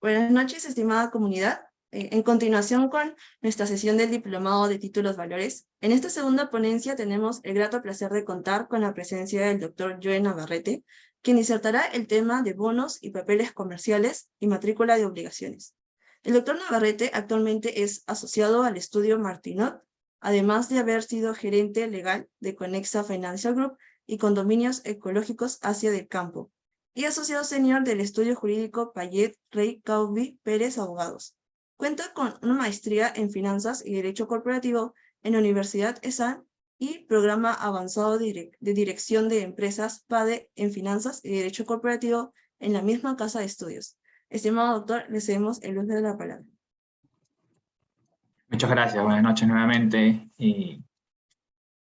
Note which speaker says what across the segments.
Speaker 1: Buenas noches, estimada comunidad. En continuación con nuestra sesión del Diplomado de Títulos Valores, en esta segunda ponencia tenemos el grato placer de contar con la presencia del doctor Joe Navarrete, quien disertará el tema de bonos y papeles comerciales y matrícula de obligaciones. El doctor Navarrete actualmente es asociado al estudio Martinot, además de haber sido gerente legal de Conexa Financial Group y Condominios Ecológicos Asia del Campo, y asociado senior del estudio jurídico Payet Rey Caubi Pérez Abogados. Cuenta con una maestría en Finanzas y Derecho Corporativo en la Universidad ESAN y programa avanzado de Dirección de Empresas PADE en Finanzas y Derecho Corporativo en la misma casa de estudios. Estimado doctor, le cedemos el uso de la palabra.
Speaker 2: Muchas gracias, buenas noches nuevamente y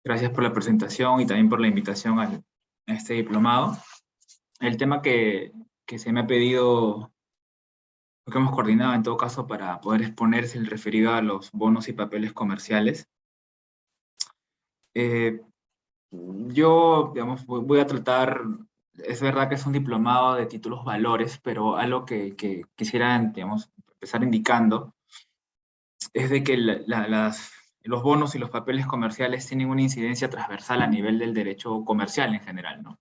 Speaker 2: gracias por la presentación y también por la invitación a este diplomado. El tema que se me ha pedido, lo que hemos coordinado en todo caso para poder exponer es el referido a los bonos y papeles comerciales. Yo, digamos, voy a tratar, es verdad que es un diplomado de títulos valores, pero algo que quisiera, digamos, empezar indicando es de que los bonos y los papeles comerciales tienen una incidencia transversal a nivel del derecho comercial en general, ¿no?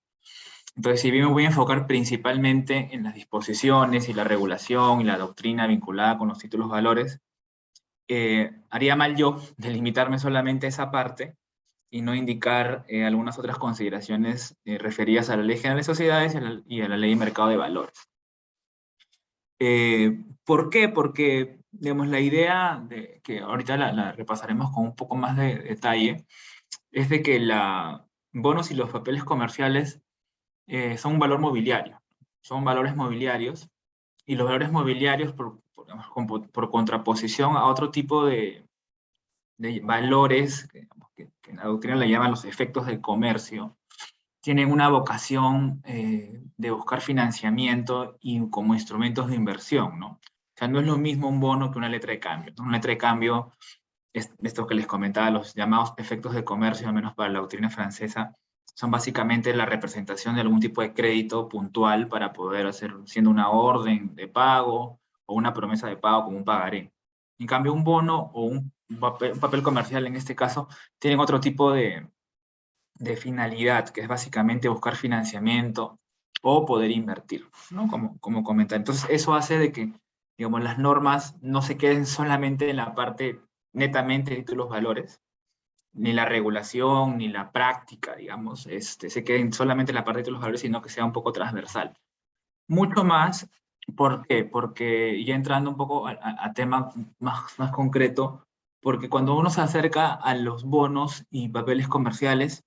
Speaker 2: Entonces, si bien me voy a enfocar principalmente en las disposiciones y la regulación y la doctrina vinculada con los títulos valores, haría mal yo de limitarme solamente a esa parte y no indicar algunas otras consideraciones referidas a la Ley General de Sociedades y a la Ley de Mercado de Valores. ¿Por qué? Porque, digamos, la idea de que ahorita la repasaremos con un poco más de detalle, es de que bonos y los papeles comerciales son un valor mobiliario, son valores mobiliarios, y los valores mobiliarios, por contraposición a otro tipo de valores, que en la doctrina le llaman los efectos del comercio, tienen una vocación de buscar financiamiento y como instrumentos de inversión, ¿no? O sea, no es lo mismo un bono que una letra de cambio, ¿no? Una letra de cambio, esto que les comentaba, los llamados efectos de comercio, al menos para la doctrina francesa, son básicamente la representación de algún tipo de crédito puntual para poder hacer, siendo una orden de pago o una promesa de pago como un pagaré. En cambio, un bono o un papel comercial, en este caso, tienen otro tipo de finalidad, que es básicamente buscar financiamiento o poder invertir, ¿no? Como comentar. Entonces, eso hace de que, digamos, las normas no se queden solamente en la parte netamente de títulos valores, ni la regulación, ni la práctica, digamos, se queden solamente en la parte de títulos valores, sino que sea un poco transversal. Mucho más, ¿por qué? Porque ya entrando un poco a tema más concreto, porque cuando uno se acerca a los bonos y papeles comerciales,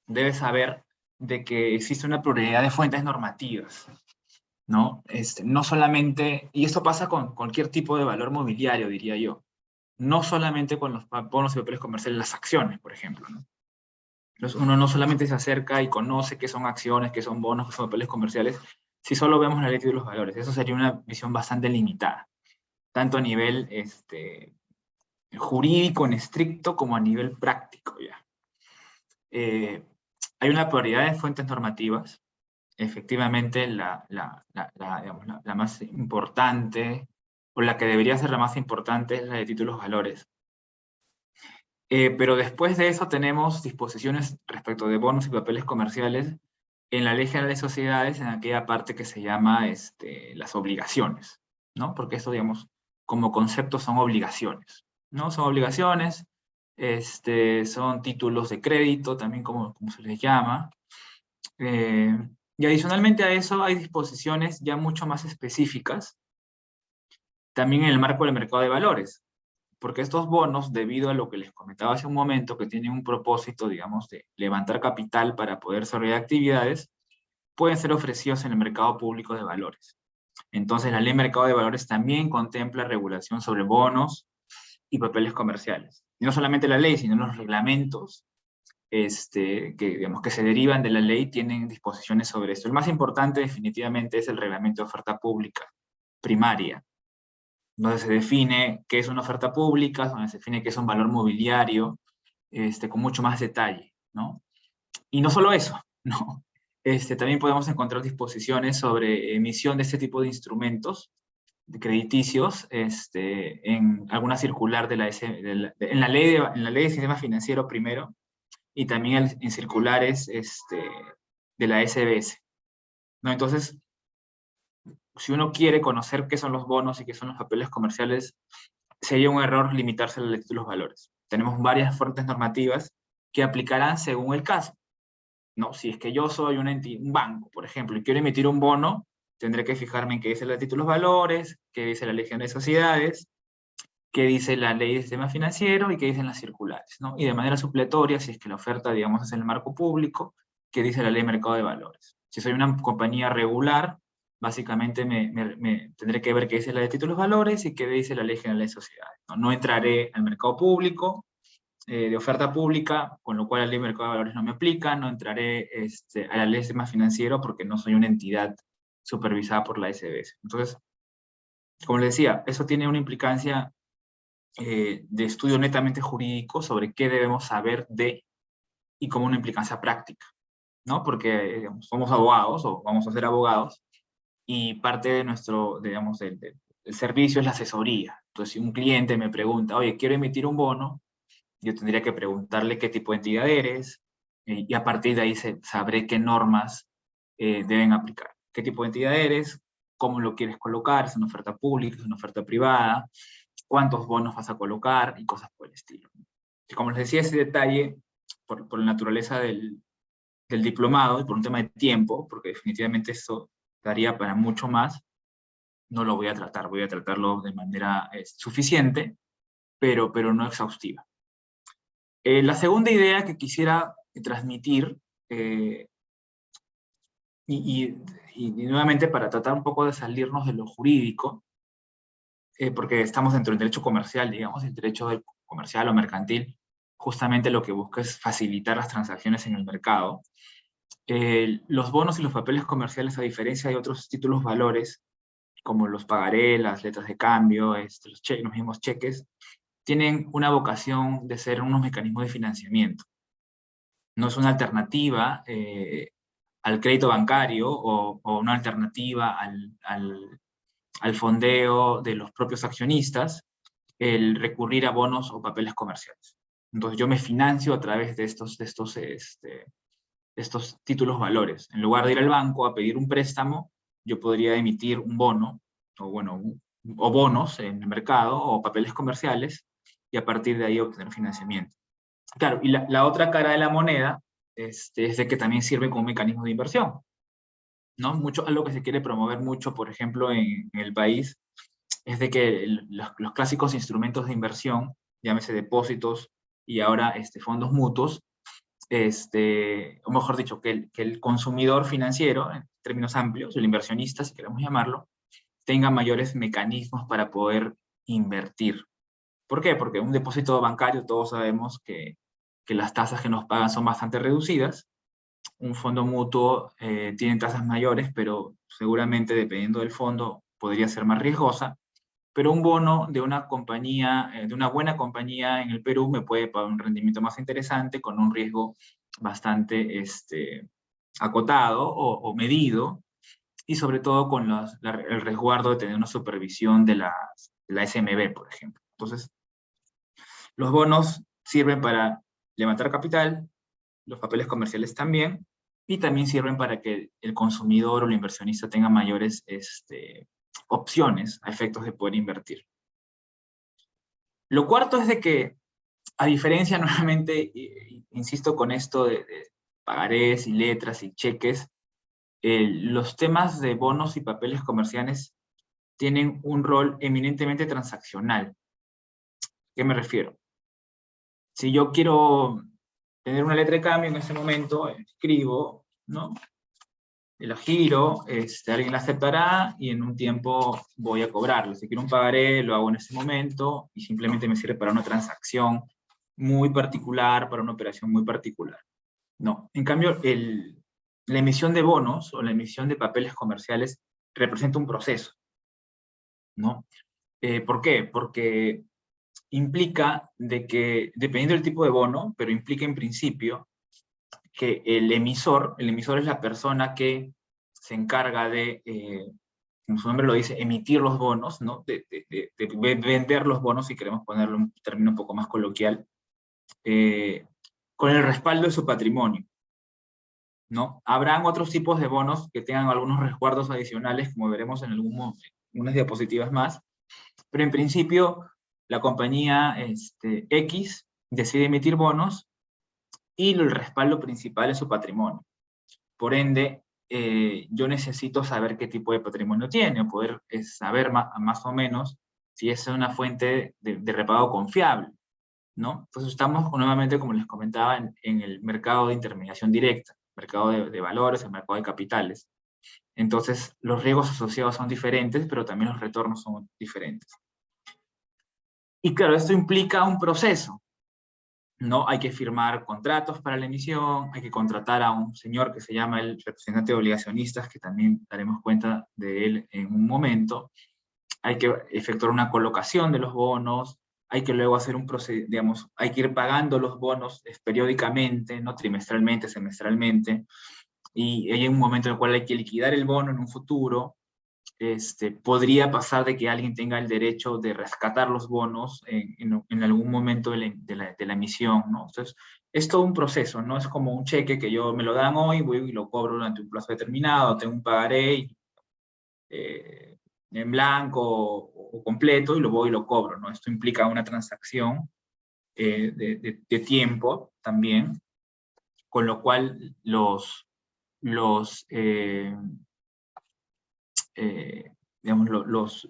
Speaker 2: debe saber de que existe una pluralidad de fuentes normativas, ¿no? No solamente, y esto pasa con cualquier tipo de valor mobiliario, diría yo, no solamente con los bonos y papeles comerciales, las acciones, por ejemplo, ¿no? Entonces uno no solamente se acerca y conoce qué son acciones, qué son bonos, qué son papeles comerciales, si solo vemos la ley de los valores. Eso sería una visión bastante limitada, tanto a nivel jurídico en estricto como a nivel práctico, ya. Hay una pluralidad de fuentes normativas. Efectivamente, digamos, la más importante, o la que debería ser la más importante, es la de títulos valores. Pero después de eso tenemos disposiciones respecto de bonos y papeles comerciales en la Ley General de Sociedades, en aquella parte que se llama las obligaciones, ¿no? Porque esto, digamos, como concepto son obligaciones, ¿no? Son obligaciones, son títulos de crédito, también como se les llama. Y adicionalmente a eso hay disposiciones ya mucho más específicas, también en el marco del mercado de valores, porque estos bonos, debido a lo que les comentaba hace un momento, que tienen un propósito, digamos, de levantar capital para poder desarrollar actividades, pueden ser ofrecidos en el mercado público de valores. Entonces, la ley de mercado de valores también contempla regulación sobre bonos y papeles comerciales. Y no solamente la ley, sino los reglamentos digamos, que se derivan de la ley tienen disposiciones sobre esto. El más importante definitivamente es el reglamento de oferta pública primaria, donde se define qué es una oferta pública, donde se define qué es un valor mobiliario, con mucho más detalle, ¿no? Y no solo eso, ¿no? También podemos encontrar disposiciones sobre emisión de este tipo de instrumentos, crediticios en alguna circular de la en la ley de sistema financiero primero, y también en circulares de la SBS, ¿no? Entonces, si uno quiere conocer qué son los bonos y qué son los papeles comerciales, sería un error limitarse a la lectura de los valores. Tenemos varias fuentes normativas que aplicarán según el caso, ¿no? Si es que yo soy un banco, por ejemplo, y quiero emitir un bono, tendré que fijarme en qué dice la ley de títulos valores, qué dice la ley general de sociedades, qué dice la ley de sistema financiero y qué dicen las circulares, ¿no? Y de manera supletoria, si es que la oferta, digamos, es en el marco público, qué dice la ley de mercado de valores. Si soy una compañía regular, básicamente tendré que ver qué dice la ley de títulos valores y qué dice la ley general de sociedades, ¿no? No entraré al mercado público, de oferta pública, con lo cual la ley de mercado de valores no me aplica, no entraré a la ley de sistema financiero porque no soy una entidad supervisada por la SBS. Entonces, como les decía, eso tiene una implicancia de estudio netamente jurídico sobre qué debemos saber de y como una implicancia práctica, ¿no? Porque digamos, somos abogados o vamos a ser abogados y parte de nuestro, digamos, del servicio es la asesoría. Entonces, si un cliente me pregunta, oye, quiero emitir un bono, yo tendría que preguntarle qué tipo de entidad eres y a partir de ahí sabré qué normas deben aplicar. ¿Qué tipo de entidad eres? ¿Cómo lo quieres colocar? ¿Es una oferta pública? ¿Es una oferta privada? ¿Cuántos bonos vas a colocar? Y cosas por el estilo. Y como les decía, ese detalle, por la naturaleza del diplomado y por un tema de tiempo, porque definitivamente eso daría para mucho más, no lo voy a tratar. Voy a tratarlo de manera suficiente, pero no exhaustiva. La segunda idea que quisiera transmitir, y nuevamente para tratar un poco de salirnos de lo jurídico, porque estamos dentro del derecho comercial, digamos, el derecho comercial o mercantil, justamente lo que busca es facilitar las transacciones en el mercado. Los bonos y los papeles comerciales, a diferencia de otros títulos valores, como los pagarés, las letras de cambio, los mismos cheques, tienen una vocación de ser unos mecanismos de financiamiento. No es una alternativa al crédito bancario o una alternativa al fondeo de los propios accionistas, el recurrir a bonos o papeles comerciales. Entonces yo me financio a través de estos títulos valores. En lugar de ir al banco a pedir un préstamo, yo podría emitir un bono, o bueno, o bonos en el mercado, o papeles comerciales, y a partir de ahí obtener financiamiento. Claro, y la otra cara de la moneda es de que también sirve como un mecanismo de inversión, ¿no? Algo que se quiere promover mucho, por ejemplo, en el país, es de que los clásicos instrumentos de inversión, llámese depósitos y ahora fondos mutuos, o mejor dicho, que el consumidor financiero, en términos amplios, el inversionista, si queremos llamarlo, tenga mayores mecanismos para poder invertir. ¿Por qué? Porque un depósito bancario, todos sabemos que las tasas que nos pagan son bastante reducidas. Un fondo mutuo tiene tasas mayores, pero seguramente dependiendo del fondo podría ser más riesgosa. Pero un bono de una compañía, de una buena compañía en el Perú me puede pagar un rendimiento más interesante con un riesgo bastante acotado o medido, y sobre todo con el resguardo de tener una supervisión de la SMB, por ejemplo. Entonces, los bonos sirven para levantar capital, los papeles comerciales también, y también sirven para que el consumidor o el inversionista tenga mayores opciones a efectos de poder invertir. Lo cuarto es de que, a diferencia, nuevamente, insisto con esto de pagarés y letras y cheques, los temas de bonos y papeles comerciales tienen un rol eminentemente transaccional. ¿A qué me refiero? Si yo quiero tener una letra de cambio en ese momento, escribo, ¿no? La giro, alguien la aceptará y en un tiempo voy a cobrarlo. Si quiero un pagaré, lo hago en ese momento y simplemente me sirve para una transacción muy particular, para una operación muy particular. No, en cambio, la emisión de bonos o la emisión de papeles comerciales representa un proceso, ¿no? ¿Por qué? Porque implica de que, dependiendo del tipo de bono, pero implica en principio que el emisor es la persona que se encarga de como su nombre lo dice, emitir los bonos, ¿no? De vender los bonos, si queremos ponerlo en un término un poco más coloquial, con el respaldo de su patrimonio, ¿no? Habrán otros tipos de bonos que tengan algunos resguardos adicionales, como veremos en algunas diapositivas más, pero en principio la compañía X decide emitir bonos y el respaldo principal es su patrimonio. Por ende, yo necesito saber qué tipo de patrimonio tiene, o poder saber más o menos si es una fuente de repago confiable, ¿no? Entonces estamos nuevamente, como les comentaba, en el mercado de intermediación directa, mercado de valores, el mercado de capitales. Entonces, los riesgos asociados son diferentes, pero también los retornos son diferentes. Y claro, esto implica un proceso, ¿no? Hay que firmar contratos para la emisión, hay que contratar a un señor que se llama el representante de obligacionistas, que también daremos cuenta de él en un momento. Hay que efectuar una colocación de los bonos, hay que luego hacer un procedimiento, digamos, hay que ir pagando los bonos periódicamente, no trimestralmente, semestralmente, y hay un momento en el cual hay que liquidar el bono en un futuro. Podría pasar de que alguien tenga el derecho de rescatar los bonos en algún momento de la emisión, ¿no? Entonces, es todo un proceso, no es como un cheque que yo me lo dan hoy, voy y lo cobro durante un plazo determinado, tengo un pagaré en blanco o completo y lo voy y lo cobro, ¿no? Esto implica una transacción de tiempo también, con lo cual digamos,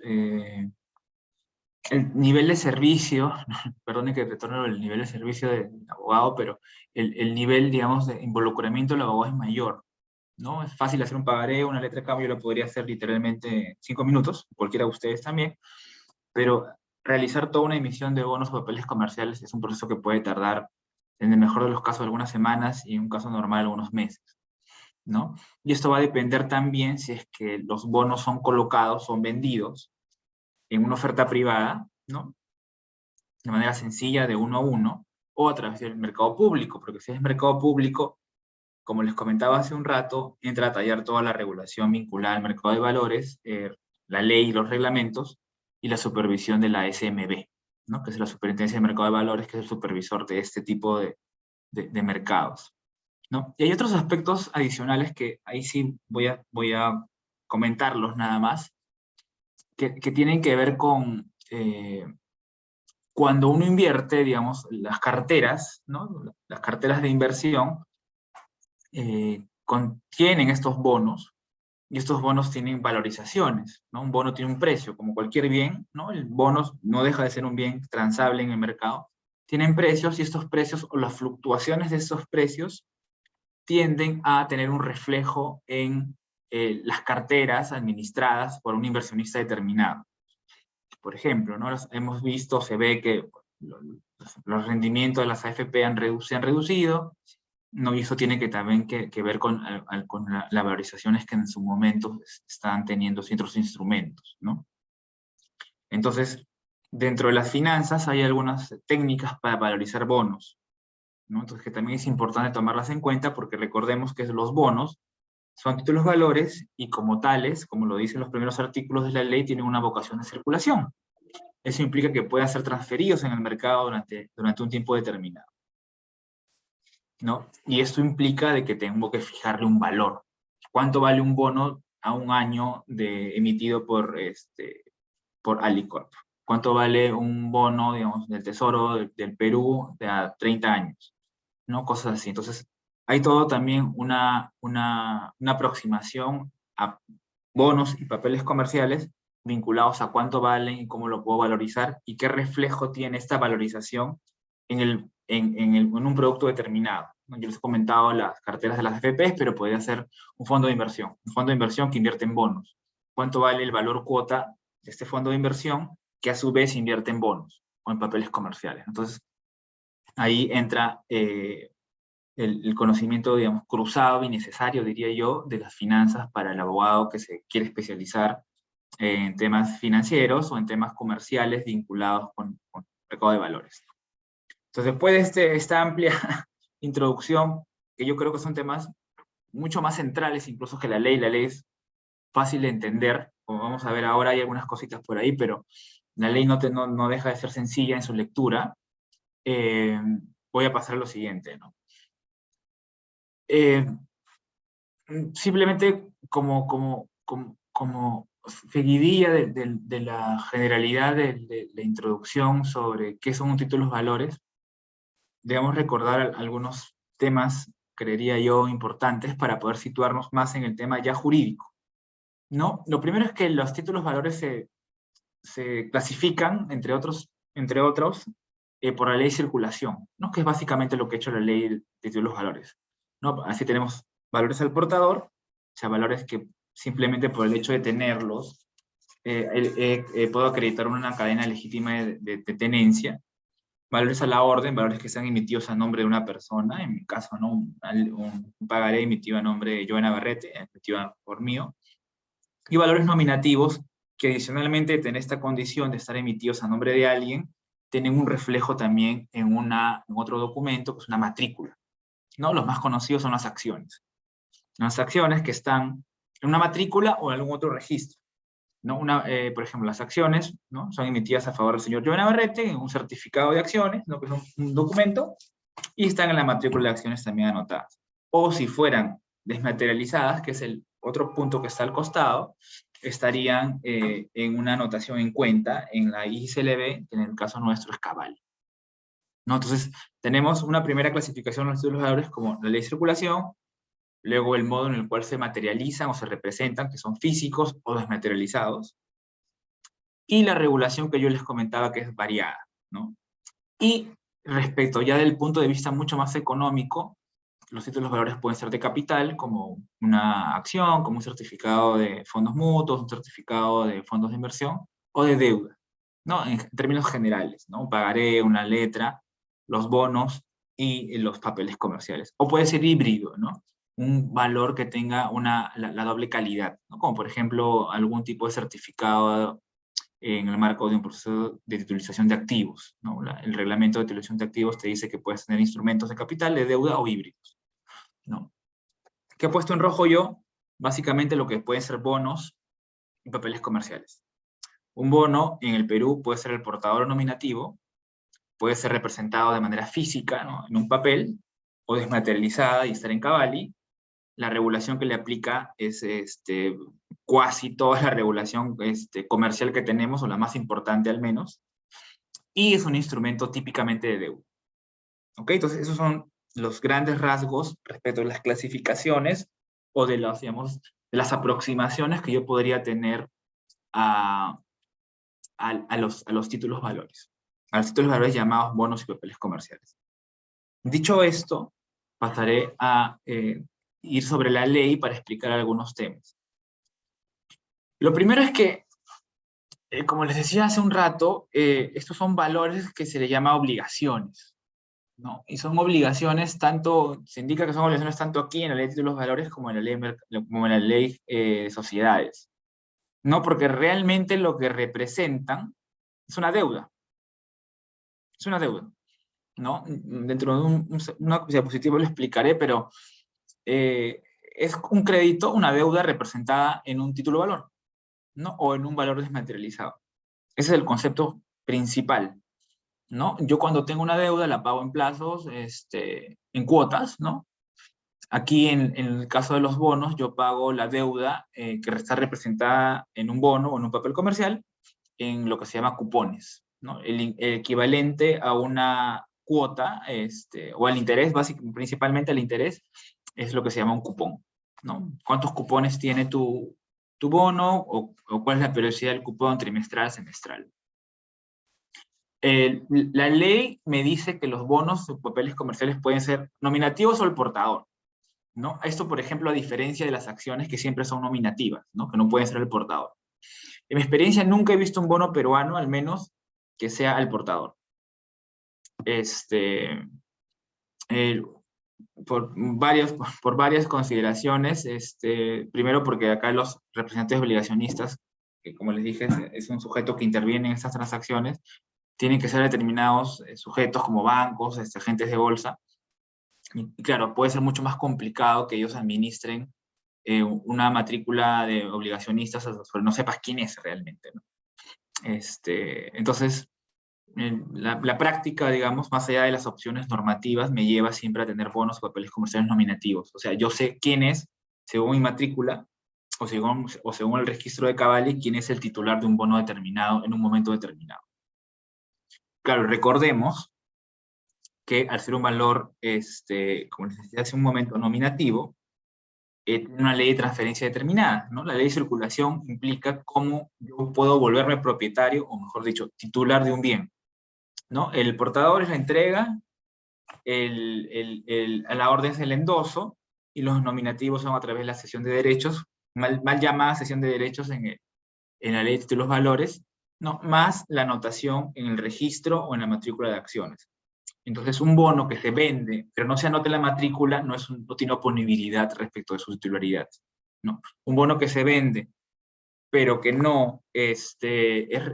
Speaker 2: el nivel de servicio, perdone que retorne el nivel de servicio del abogado, pero el nivel, digamos, de involucramiento del abogado es mayor, ¿no? Es fácil hacer un pagaré, una letra de cambio, lo podría hacer literalmente en 5 minutos, cualquiera de ustedes también, pero realizar toda una emisión de bonos o papeles comerciales es un proceso que puede tardar, en el mejor de los casos, algunas semanas y en un caso normal, algunos meses, ¿no? Y esto va a depender también si es que los bonos son colocados, son vendidos en una oferta privada, ¿no? De manera sencilla, de uno a uno, o a través del mercado público, porque si es mercado público, como les comentaba hace un rato, entra a tallar toda la regulación vinculada al mercado de valores, la ley y los reglamentos, y la supervisión de la SMB, ¿no? Que es la Superintendencia del Mercado de Valores, que es el supervisor de este tipo de mercados, ¿no? Y hay otros aspectos adicionales que ahí sí voy a comentarlos nada más, que tienen que ver con cuando uno invierte, digamos, las carteras, ¿no? Las carteras de inversión contienen estos bonos, y estos bonos tienen valorizaciones, ¿no? Un bono tiene un precio, como cualquier bien, ¿no? El bono no deja de ser un bien transable en el mercado. Tienen precios, y estos precios, o las fluctuaciones de estos precios, tienden a tener un reflejo en las carteras administradas por un inversionista determinado. Por ejemplo, ¿no? Hemos visto, se ve que los rendimientos de las AFP se han reducido, ¿no? Y eso tiene también que ver con las valorizaciones que en su momento están teniendo ciertos instrumentos, ¿no? Entonces, dentro de las finanzas hay algunas técnicas para valorizar bonos, ¿no? Entonces, que también es importante tomarlas en cuenta, porque recordemos que los bonos son títulos valores y, como tales, como lo dicen los primeros artículos de la ley, tienen una vocación de circulación. Eso implica que puedan ser transferidos en el mercado durante un tiempo determinado, ¿no? Y esto implica de que tengo que fijarle un valor. ¿Cuánto vale un bono a un año emitido por Alicorp? ¿Cuánto vale un bono, digamos, del Tesoro del Perú de a 30 años? ¿No? Cosas así. Entonces, hay todo también una aproximación a bonos y papeles comerciales vinculados a cuánto valen y cómo lo puedo valorizar, y qué reflejo tiene esta valorización en un producto determinado. Yo les he comentado las carteras de las AFPs, pero podría ser un fondo de inversión que invierte en bonos. ¿Cuánto vale el valor cuota de este fondo de inversión, que a su vez invierte en bonos o en papeles comerciales? Entonces, ahí entra el conocimiento, digamos, cruzado y necesario, diría yo, de las finanzas para el abogado que se quiere especializar en temas financieros o en temas comerciales vinculados con el mercado de valores. Entonces, después de esta amplia introducción, que yo creo que son temas mucho más centrales incluso que la ley es fácil de entender, como vamos a ver ahora, hay algunas cositas por ahí, pero la ley no deja de ser sencilla en su lectura. Voy a pasar a lo siguiente, ¿no? Simplemente como seguidilla de la generalidad de la introducción sobre qué son títulos valores, debemos recordar algunos temas, creería yo, importantes para poder situarnos más en el tema ya jurídico, ¿no? Lo primero es que los títulos valores se clasifican, entre otros, por la ley de circulación, ¿no? Que es básicamente lo que ha hecho la ley de títulos valores, ¿no? Así tenemos valores al portador, o sea, valores que simplemente por el hecho de tenerlos, puedo acreditar una cadena legítima de tenencia. Valores a la orden, valores que sean emitidos a nombre de una persona, en mi caso, ¿no? Un pagaré emitido a nombre de Joe Navarrete, emitido por mío. Y valores nominativos, que adicionalmente de tener esta condición de estar emitidos a nombre de alguien, tienen un reflejo también en otro documento, que es una matrícula, ¿no? Los más conocidos son las acciones. Las acciones que están en una matrícula o en algún otro registro, ¿no? Por ejemplo, las acciones, ¿no? Son emitidas a favor del señor Joe Navarrete en un certificado de acciones, ¿no? Que es un documento, y están en la matrícula de acciones también anotadas. O si fueran desmaterializadas, que es el otro punto que está al costado, estarían en una anotación en cuenta en la ICLB, que en el caso nuestro es cabal, ¿no? Entonces, tenemos una primera clasificación de los títulos valores como la ley de circulación, luego el modo en el cual se materializan o se representan, que son físicos o desmaterializados, y la regulación que yo les comentaba que es variada, ¿no? Y respecto ya del punto de vista mucho más económico, los títulos valores pueden ser de capital, como una acción, como un certificado de fondos mutuos, un certificado de fondos de inversión, o de deuda, ¿no? En términos generales, ¿no? Un pagaré, una letra, los bonos y los papeles comerciales. O puede ser híbrido, ¿no? Un valor que tenga la doble calidad, ¿no? Como por ejemplo algún tipo de certificado en el marco de un proceso de titulización de activos, ¿no? El reglamento de titulización de activos te dice que puedes tener instrumentos de capital, de deuda o híbridos, ¿no? ¿Qué he puesto en rojo yo? Básicamente lo que pueden ser bonos y papeles comerciales. Un bono en el Perú puede ser el portador nominativo, puede ser representado de manera física, ¿no? En un papel, o desmaterializada y estar en Cavalli. La regulación que le aplica es cuasi toda la regulación comercial que tenemos, o la más importante al menos, y es un instrumento típicamente de deuda. ¿Ok? Entonces esos son los grandes rasgos respecto a las clasificaciones o de las, digamos, de las aproximaciones que yo podría tener a los títulos valores. A los títulos valores llamados bonos y papeles comerciales. Dicho esto, pasaré a ir sobre la ley para explicar algunos temas. Lo primero es que, como les decía hace un rato, estos son valores que se le llama obligaciones, ¿no? Y son obligaciones tanto, se indica que son obligaciones tanto aquí en la ley de títulos valores como en la ley de sociedades, ¿no? Porque realmente lo que representan es una deuda. Es una deuda, ¿no? Dentro de una diapositiva lo explicaré, pero es un crédito, una deuda representada en un título valor, ¿no? O en un valor desmaterializado. Ese es el concepto principal, ¿no? Yo cuando tengo una deuda la pago en plazos, en cuotas, ¿no? Aquí en el caso de los bonos, yo pago la deuda que está representada en un bono o en un papel comercial en lo que se llama cupones, ¿no? El equivalente a una cuota, o al interés, principalmente al interés, es lo que se llama un cupón, ¿no? ¿Cuántos cupones tiene tu bono o cuál es la periodicidad del cupón trimestral, semestral? La ley me dice que los bonos o papeles comerciales pueden ser nominativos o el portador, ¿no? Esto, por ejemplo, a diferencia de las acciones que siempre son nominativas, ¿no? Que no pueden ser el portador. En mi experiencia nunca he visto un bono peruano, al menos, que sea el portador. Eh, por varias consideraciones, primero porque acá los representantes obligacionistas, que como les dije, es un sujeto que interviene en estas transacciones, tienen que ser determinados sujetos como bancos, agentes de bolsa, y claro, puede ser mucho más complicado que ellos administren una matrícula de obligacionistas sobre no sepas quién es realmente, ¿no? Entonces, la práctica, digamos, más allá de las opciones normativas, me lleva siempre a tener bonos o papeles comerciales nominativos. O sea, yo sé quién es, según mi matrícula, o según el registro de Cavalli, quién es el titular de un bono determinado en un momento determinado. Claro, recordemos que al ser un valor, como les decía hace un momento, nominativo, tiene una ley de transferencia determinada, ¿no? La ley de circulación implica cómo yo puedo volverme propietario, o mejor dicho, titular de un bien, ¿no? El portador es la entrega, a la orden es el endoso, y los nominativos son a través de la cesión de derechos, mal llamada cesión de derechos en la ley de títulos valores, ¿no? Más la anotación en el registro o en la matrícula de acciones. Entonces, un bono que se vende, pero no se anota en la matrícula, no tiene oponibilidad respecto de su titularidad, ¿no? Un bono que se vende, pero que no es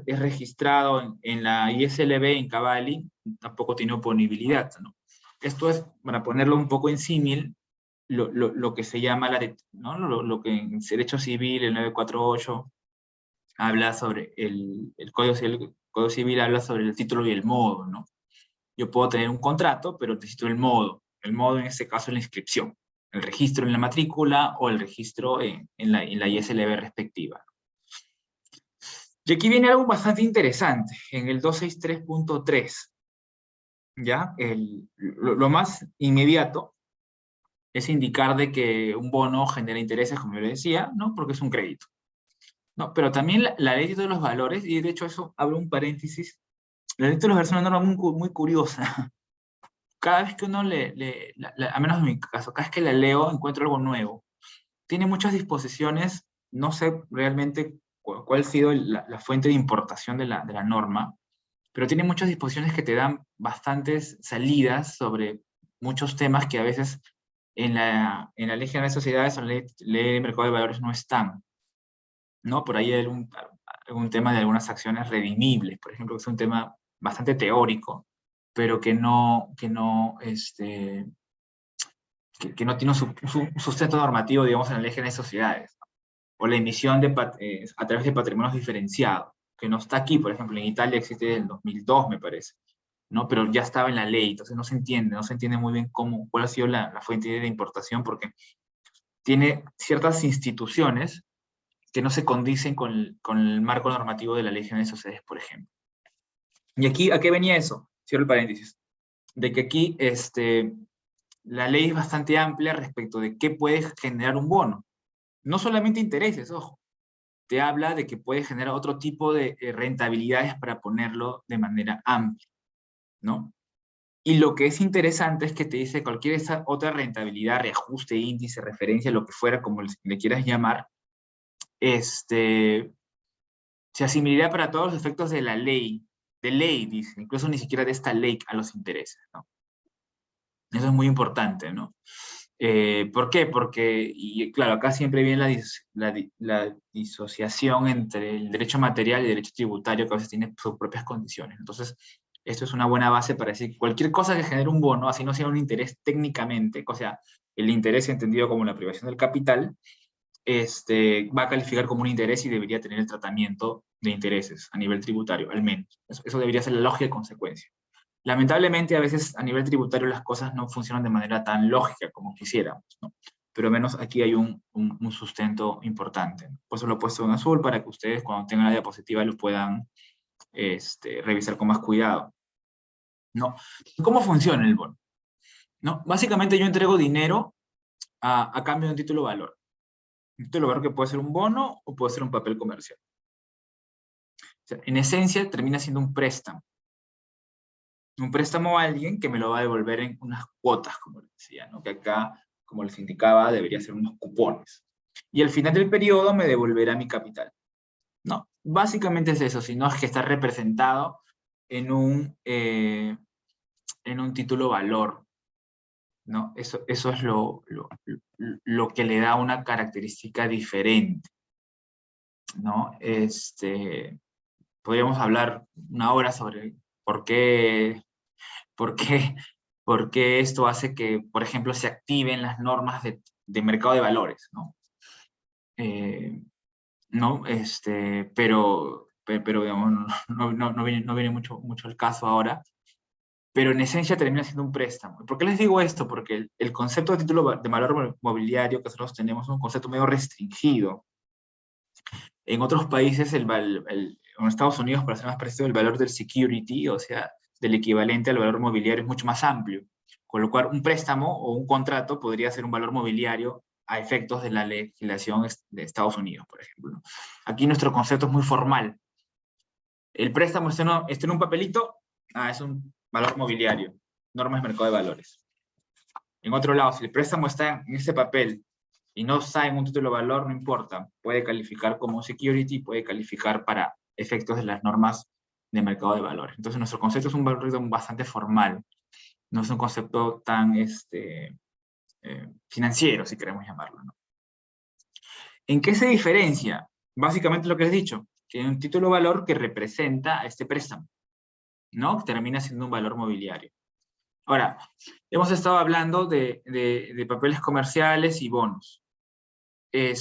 Speaker 2: registrado en la ISLB, en Cavalli, tampoco tiene oponibilidad, ¿no? Esto es, para ponerlo un poco en símil, lo que se llama, ¿no? lo que en Derecho Civil, el 948, habla sobre el Código Civil habla sobre el título y el modo, ¿no? Yo puedo tener un contrato, pero necesito el modo. El modo en este caso es la inscripción, el registro en la matrícula o el registro en la ISLB respectiva. Y aquí viene algo bastante interesante, en el 263.3. ¿Ya? Lo más inmediato es indicar de que un bono genera intereses, como yo le decía, ¿no? Porque es un crédito, ¿no? Pero también la ley de los valores, y de hecho eso abre un paréntesis, la ley de los valores es una norma muy curiosa. Cada vez que uno a menos en mi caso, cada vez que la leo encuentro algo nuevo. Tiene muchas disposiciones, no sé realmente cuál ha sido la fuente de importación de la norma, pero tiene muchas disposiciones que te dan bastantes salidas sobre muchos temas que a veces en la Ley General de Sociedades o en la ley de Mercado de Valores no están, ¿no? Por ahí hay algún tema de algunas acciones redimibles, por ejemplo, que es un tema bastante teórico, pero que no tiene un sustento normativo, digamos, en la Ley General de Sociedades, ¿no? O la emisión a través de patrimonios diferenciados, que no está aquí, por ejemplo, en Italia existe desde el 2002, me parece, ¿no? Pero ya estaba en la ley, entonces no se entiende muy bien cuál ha sido la fuente de importación, porque tiene ciertas instituciones que no se condicen con el marco normativo de la Ley General de Sociedades, por ejemplo. Y aquí, ¿a qué venía eso? Cierro el paréntesis. De que aquí la ley es bastante amplia respecto de qué puede generar un bono. No solamente intereses, ojo. Te habla de que puede generar otro tipo de rentabilidades para ponerlo de manera amplia, ¿no? Y lo que es interesante es que te dice cualquier otra rentabilidad, reajuste, índice, referencia, lo que fuera, como le quieras llamar, se asimilaría para todos los efectos de la ley, dice, incluso ni siquiera de esta ley a los intereses, ¿no? Eso es muy importante, ¿no? ¿Por qué? Porque, y claro, acá siempre viene la disociación entre el derecho material y el derecho tributario, que a veces tiene sus propias condiciones. Entonces, esto es una buena base para decir cualquier cosa que genere un bono, así no sea un interés técnicamente, o sea, el interés entendido como la privación del capital, va a calificar como un interés y debería tener el tratamiento de intereses a nivel tributario, al menos. Eso debería ser la lógica y consecuencia. Lamentablemente, a veces a nivel tributario las cosas no funcionan de manera tan lógica como quisiéramos, ¿no? Pero al menos aquí hay un sustento importante. Por eso lo he puesto en azul para que ustedes cuando tengan la diapositiva lo puedan revisar con más cuidado, ¿no? ¿Cómo funciona el bono? ¿No? Básicamente yo entrego dinero a cambio de un título de valor. Un título de valor que puede ser un bono o puede ser un papel comercial. O sea, en esencia termina siendo un préstamo. Un préstamo a alguien que me lo va a devolver en unas cuotas, como les decía, ¿no? Que acá, como les indicaba, debería ser unos cupones. Y al final del periodo me devolverá mi capital. No, básicamente es eso, sino es que está representado en un título valor, ¿no? Eso es lo que le da una característica diferente, ¿no? Podríamos hablar una hora sobre por qué ¿Por qué? Porque esto hace que, por ejemplo, se activen las normas de mercado de valores, ¿no? ¿no? Pero digamos, no viene mucho el caso ahora, pero en esencia termina siendo un préstamo. ¿Por qué les digo esto? Porque el concepto de título de valor mobiliario que nosotros tenemos es un concepto medio restringido. En otros países, en Estados Unidos, para ser más preciso, el valor del security, o sea, del equivalente al valor mobiliario, es mucho más amplio. Con lo cual, un préstamo o un contrato podría ser un valor mobiliario a efectos de la legislación de Estados Unidos, por ejemplo. Aquí nuestro concepto es muy formal. El préstamo está en un papelito, es un valor mobiliario, normas de mercado de valores. En otro lado, si el préstamo está en ese papel y no está en un título de valor, no importa, puede calificar como security, puede calificar para efectos de las normas de mercado de valores. Entonces, nuestro concepto es un valor bastante formal, no es un concepto tan financiero, si queremos llamarlo, ¿no? ¿En qué se diferencia? Básicamente lo que les he dicho, que hay un título de valor que representa a este préstamo, ¿no? Termina siendo un valor mobiliario. Ahora, hemos estado hablando de papeles comerciales y bonos. ¿Qué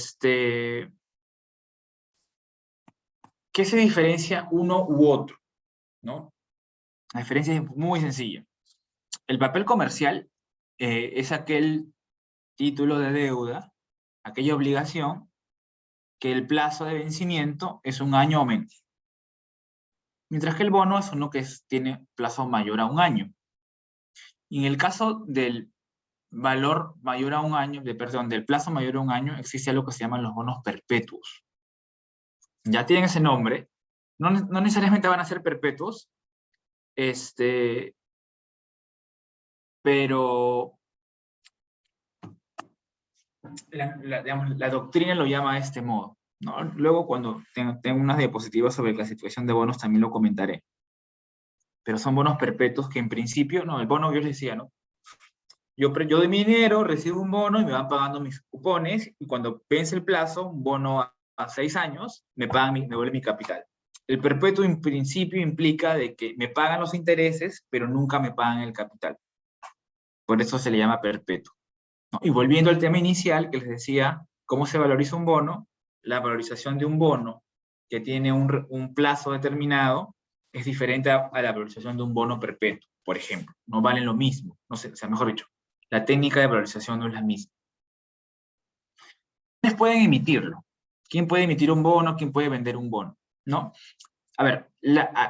Speaker 2: se diferencia uno u otro? ¿No? La diferencia es muy sencilla. El papel comercial es aquel título de deuda, aquella obligación, que el plazo de vencimiento es 1 año o menos. Mientras que el bono es uno que tiene plazo mayor a 1 año. Y en el caso del valor mayor a 1 año, del plazo mayor a 1 año, existe algo que se llaman los bonos perpetuos. Ya tienen ese nombre, no necesariamente van a ser perpetuos, pero la doctrina lo llama de este modo, ¿no? Luego cuando tengo unas diapositivas sobre clasificación de bonos también lo comentaré. Pero son bonos perpetuos que en principio, no, el bono yo les decía, ¿no? Yo doy mi dinero, recibo un bono y me van pagando mis cupones, y cuando vence el plazo, un bono a 6 años, me devuelve mi capital. El perpetuo en principio implica de que me pagan los intereses, pero nunca me pagan el capital. Por eso se le llama perpetuo, ¿no? Y volviendo al tema inicial que les decía, ¿cómo se valoriza un bono? La valorización de un bono que tiene un plazo determinado es diferente a la valorización de un bono perpetuo, por ejemplo. No valen lo mismo, no sé, o sea, mejor dicho, la técnica de valorización no es la misma. ¿Quiénes pueden emitirlo? ¿Quién puede emitir un bono? ¿Quién puede vender un bono? ¿No? A ver,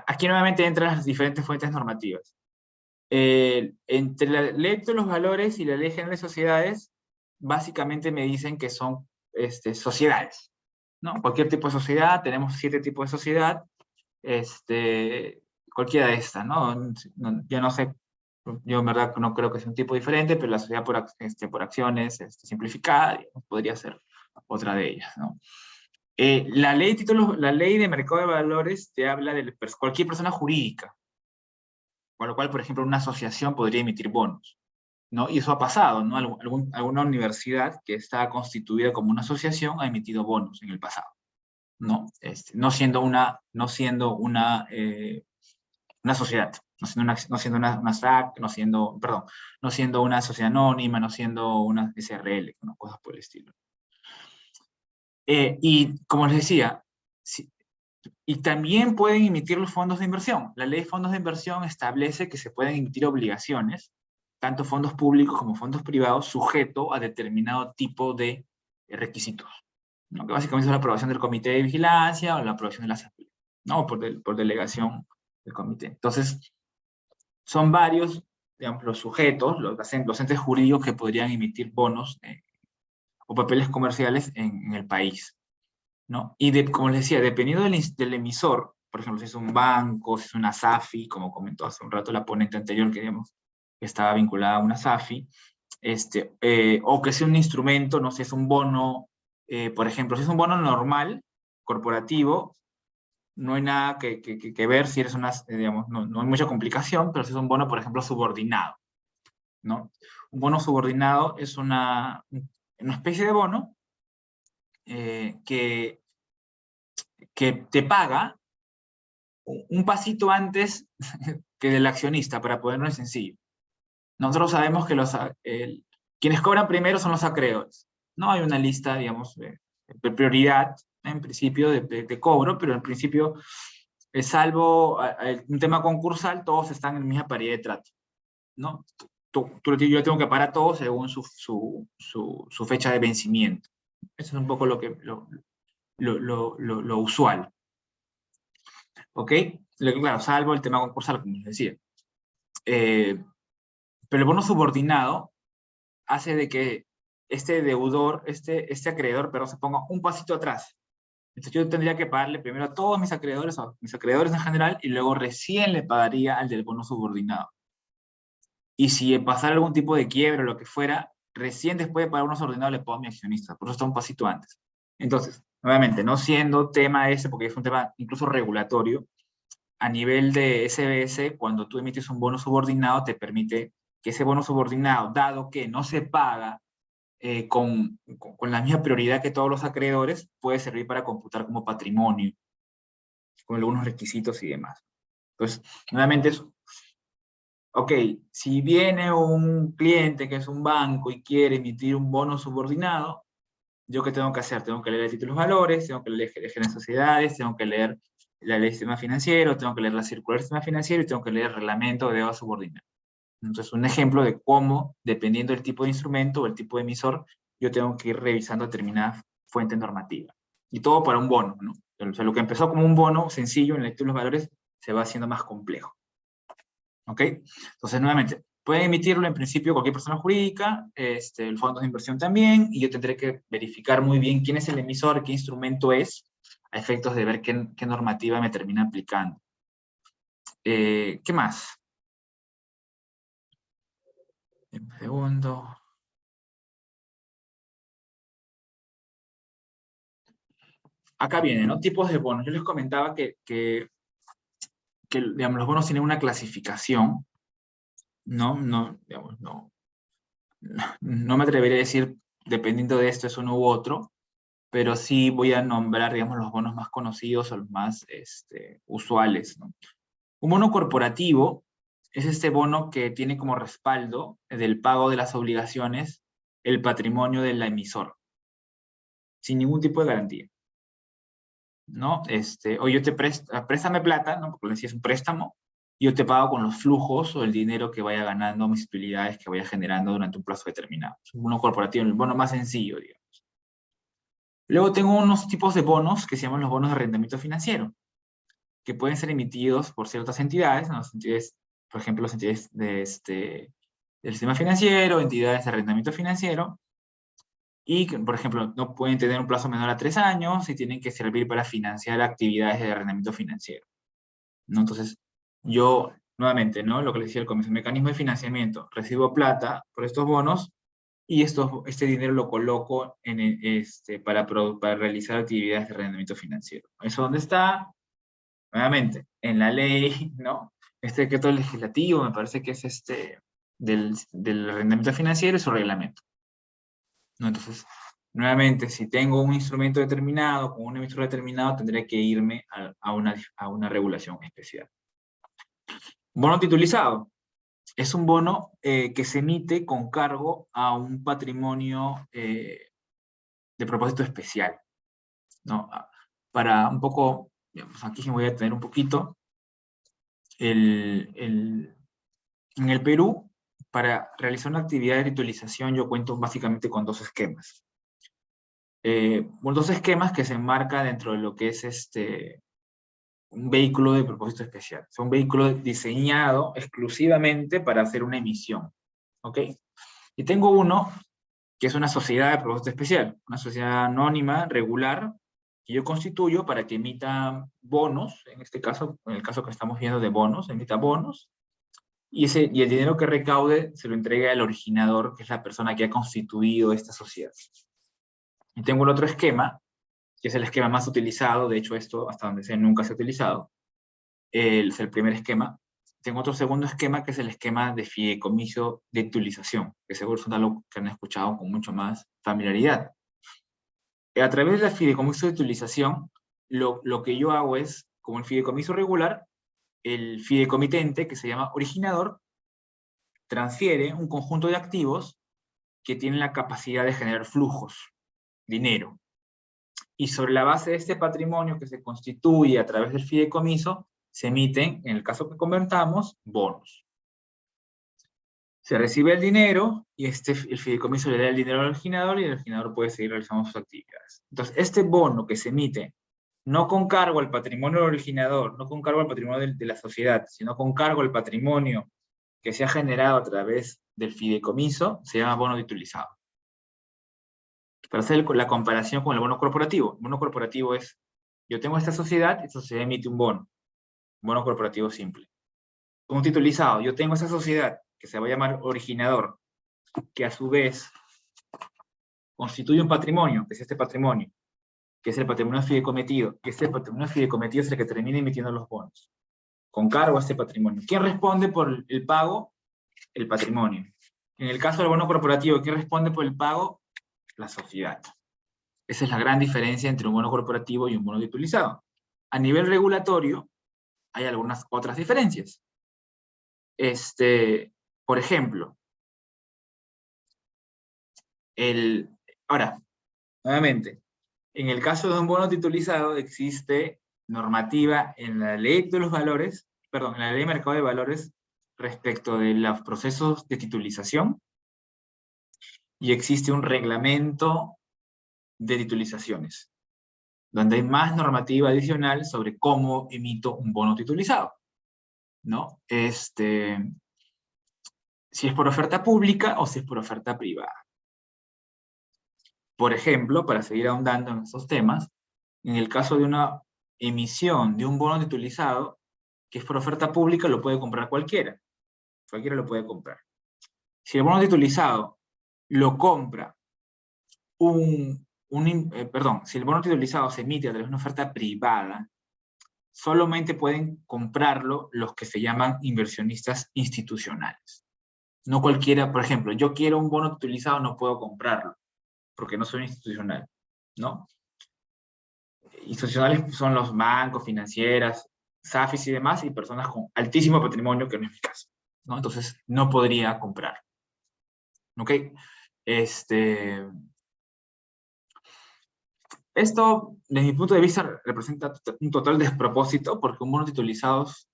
Speaker 2: aquí nuevamente entran las diferentes fuentes normativas. Entre la ley de los valores y la ley general de sociedades, básicamente me dicen que son sociedades, ¿no? Cualquier tipo de sociedad, tenemos 7 tipos de sociedad, cualquiera de estas, ¿no? Yo no sé, yo en verdad no creo que sea un tipo diferente, pero la sociedad por acciones simplificada podría ser otra de ellas, ¿no? La ley de mercado de valores te habla de cualquier persona jurídica, con lo cual, por ejemplo, una asociación podría emitir bonos, ¿no? Y eso ha pasado, ¿no? Alguna universidad que está constituida como una asociación ha emitido bonos en el pasado, ¿no? No siendo una sociedad, no siendo una SAC, no siendo una sociedad anónima, no siendo una SRL, ¿no? Cosas por el estilo. Y como les decía, y también pueden emitir los fondos de inversión. La ley de fondos de inversión establece que se pueden emitir obligaciones, tanto fondos públicos como fondos privados, sujeto a determinado tipo de requisitos, ¿no? Que básicamente es la aprobación del comité de vigilancia o la aprobación de la asamblea, ¿no? Por delegación del comité. Entonces, son varios, digamos, los sujetos, los entes jurídicos que podrían emitir bonos o papeles comerciales en el país, ¿no? Y como les decía, dependiendo del emisor, por ejemplo, si es un banco, si es una SAFI, como comentó hace un rato la ponente anterior, que estaba vinculada a una SAFI, o que sea un instrumento, no sé, es un bono, por ejemplo, si es un bono normal, corporativo, no hay nada que ver si eres digamos, no hay mucha complicación, pero si es un bono, por ejemplo, subordinado, ¿no? Un bono subordinado es una especie de bono que te paga un pasito antes que el accionista, para ponerlo en sencillo. Nosotros sabemos que quienes cobran primero son los acreedores. No hay una lista, digamos, prioridad, en principio, de cobro, pero en principio, salvo un tema concursal, todos están en la misma paridad de trato, ¿no? Yo tengo que pagar a todos según su fecha de vencimiento. Eso es un poco lo usual. ¿Ok? Claro, salvo el tema concursal, como les decía. Pero el bono subordinado hace de que este deudor, este acreedor, perdón, se ponga un pasito atrás. Entonces yo tendría que pagarle primero a todos mis acreedores, o mis acreedores en general, y luego recién le pagaría al del bono subordinado. Y si pasara algún tipo de quiebra o lo que fuera, recién después de pagar uno subordinado le pago a mi accionista. Por eso está un pasito antes. Entonces, nuevamente, no siendo tema ese, porque es un tema incluso regulatorio, a nivel de SBS, cuando tú emites un bono subordinado, te permite que ese bono subordinado, dado que no se paga con la misma prioridad que todos los acreedores, puede servir para computar como patrimonio, con algunos requisitos y demás. Entonces, nuevamente, ok, si viene un cliente que es un banco y quiere emitir un bono subordinado, ¿yo qué tengo que hacer? Tengo que leer el título de valores, tengo que leer el género de sociedades, tengo que leer la ley de sistema financiero, tengo que leer la circular del sistema financiero y tengo que leer el reglamento de deuda subordinada. Entonces, un ejemplo de cómo, dependiendo del tipo de instrumento o el tipo de emisor, yo tengo que ir revisando determinada fuente normativa. Y todo para un bono, ¿no? O sea, lo que empezó como un bono sencillo en el título de valores se va haciendo más complejo. ¿Ok? Entonces, nuevamente, puede emitirlo en principio cualquier persona jurídica, el fondo de inversión también, y yo tendré que verificar muy bien quién es el emisor, qué instrumento es, a efectos de ver qué normativa me termina aplicando. ¿Qué más? Un segundo. Acá viene, ¿no? Tipos de bonos. Yo les comentaba que digamos, los bonos tienen una clasificación, ¿no? No, digamos, no me atrevería a decir, dependiendo de esto, es uno u otro, pero sí voy a nombrar, digamos, los bonos más conocidos o los más usuales, ¿no? Un bono corporativo es este bono que tiene como respaldo del pago de las obligaciones el patrimonio del emisor, sin ningún tipo de garantía, ¿no? O yo te préstame plata, ¿no? Porque le decía es un préstamo, y yo te pago con los flujos o el dinero que vaya ganando, mis utilidades que vaya generando durante un plazo determinado. Es un bono corporativo, el bono más sencillo, digamos. Luego tengo unos tipos de bonos que se llaman los bonos de arrendamiento financiero, que pueden ser emitidos por ciertas entidades, ¿no? Las entidades, por ejemplo, las entidades del sistema financiero, entidades de arrendamiento financiero, y que, por ejemplo, no pueden tener un plazo menor a 3 años y tienen que servir para financiar actividades de arrendamiento financiero, ¿no? Entonces, yo, nuevamente, ¿no? Lo que les decía al comienzo, mecanismo de financiamiento, recibo plata por estos bonos y este dinero lo coloco para realizar actividades de arrendamiento financiero. ¿Eso dónde está? Nuevamente, en la ley, ¿no? Este decreto legislativo, me parece que es del arrendamiento financiero y su reglamento, ¿no? Entonces, nuevamente, si tengo un instrumento determinado, con un emisor determinado, tendré que irme a una regulación especial. Bono titulizado. Es un bono que se emite con cargo a un patrimonio de propósito especial, ¿no? Para un poco, digamos, aquí me voy a detener un poquito. En el Perú, para realizar una actividad de titulización, yo cuento básicamente con dos esquemas. Dos esquemas que se enmarcan dentro de lo que es un vehículo de propósito especial. Es un vehículo diseñado exclusivamente para hacer una emisión. ¿Ok? Y tengo uno que es una sociedad de propósito especial, una sociedad anónima, regular, que yo constituyo para que emita bonos, en este caso, en el caso que estamos viendo de bonos, emita bonos, y el dinero que recaude se lo entrega al originador, que es la persona que ha constituido esta sociedad. Y tengo el otro esquema, que es el esquema más utilizado, de hecho esto hasta donde sé nunca se ha utilizado, es el primer esquema. Tengo otro segundo esquema, que es el esquema de fideicomiso de titulización, que seguro es algo que han escuchado con mucho más familiaridad. A través del fideicomiso de titulización, lo que yo hago es, como el fideicomiso regular, el fideicomitente, que se llama originador, transfiere un conjunto de activos que tienen la capacidad de generar flujos, dinero. y sobre la base de este patrimonio que se constituye a través del fideicomiso, se emiten, en el caso que convertamos, bonos. Se recibe el dinero y el fideicomiso le da el dinero al originador y el originador puede seguir realizando sus actividades. Entonces, este bono que se emite no con cargo al patrimonio del originador, no con cargo al patrimonio de la sociedad, sino con cargo al patrimonio que se ha generado a través del fideicomiso, se llama bono titulizado. Para hacer la comparación con el bono corporativo. El bono corporativo es, yo tengo esta sociedad, esta sociedad emite un bono corporativo simple. Con un titulizado, yo tengo esa sociedad, que se va a llamar originador, que a su vez constituye un patrimonio, que es este patrimonio, que es el patrimonio fideicometido, que este patrimonio fideicometido es el que termina emitiendo los bonos, con cargo a este patrimonio. ¿Quién responde por el pago? El patrimonio. En el caso del bono corporativo, ¿quién responde por el pago? La sociedad. Esa es la gran diferencia entre un bono corporativo y un bono titulizado. A nivel regulatorio, hay algunas otras diferencias. Por ejemplo, ahora, nuevamente, en el caso de un bono titulizado existe normativa en la ley de los valores, perdón, en la ley de mercado de valores respecto de los procesos de titulización, y existe un reglamento de titulizaciones, donde hay más normativa adicional sobre cómo emito un bono titulizado, ¿no? Si es por oferta pública o si es por oferta privada. Por ejemplo, para seguir ahondando en estos temas, en el caso de una emisión de un bono titulizado, que es por oferta pública, lo puede comprar cualquiera. Cualquiera lo puede comprar. Si el bono titulizado lo compra si el bono titulizado se emite a través de una oferta privada, solamente pueden comprarlo los que se llaman inversionistas institucionales. No cualquiera, por ejemplo, yo quiero un bono titulizado, no puedo comprarlo, porque no soy institucional, ¿no? Institucionales son los bancos, financieras, SAFIs y demás, y personas con altísimo patrimonio, que no es mi caso, ¿no? Entonces, no podría comprar. ¿Ok? Esto, desde mi punto de vista, representa un total despropósito, porque un bono titulizado es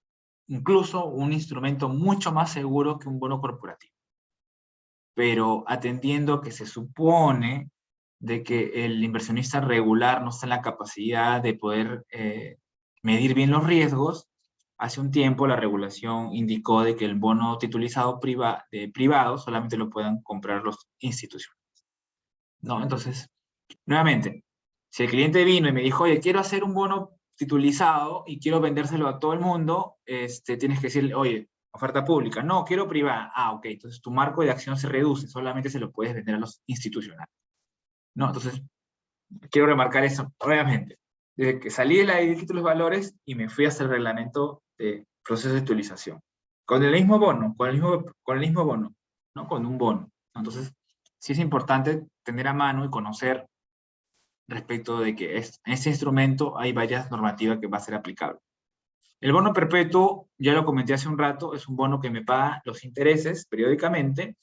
Speaker 2: incluso un instrumento mucho más seguro que un bono corporativo. Pero atendiendo que se supone de que el inversionista regular no está en la capacidad de poder medir bien los riesgos, hace un tiempo la regulación indicó de que el bono titulizado privado solamente lo puedan comprar los institucionales, ¿no? Entonces, nuevamente, si el cliente vino y me dijo, oye, quiero hacer un bono titulizado y quiero vendérselo a todo el mundo, tienes que decirle, oye, oferta pública, no, quiero privada. Ah, ok, entonces tu marco de acción se reduce, solamente se lo puedes vender a los institucionales. ¿No? Entonces, quiero remarcar eso, obviamente. Desde que salí de la ley de títulos valores y me fui a hacer el reglamento de proceso de titulización. Con el mismo bono, con el mismo bono, ¿no? Con un bono. Entonces, sí es importante tener a mano y conocer respecto de que en este instrumento hay varias normativas que va a ser aplicable. El bono perpetuo, ya lo comenté hace un rato, es un bono que me paga los intereses periódicamente,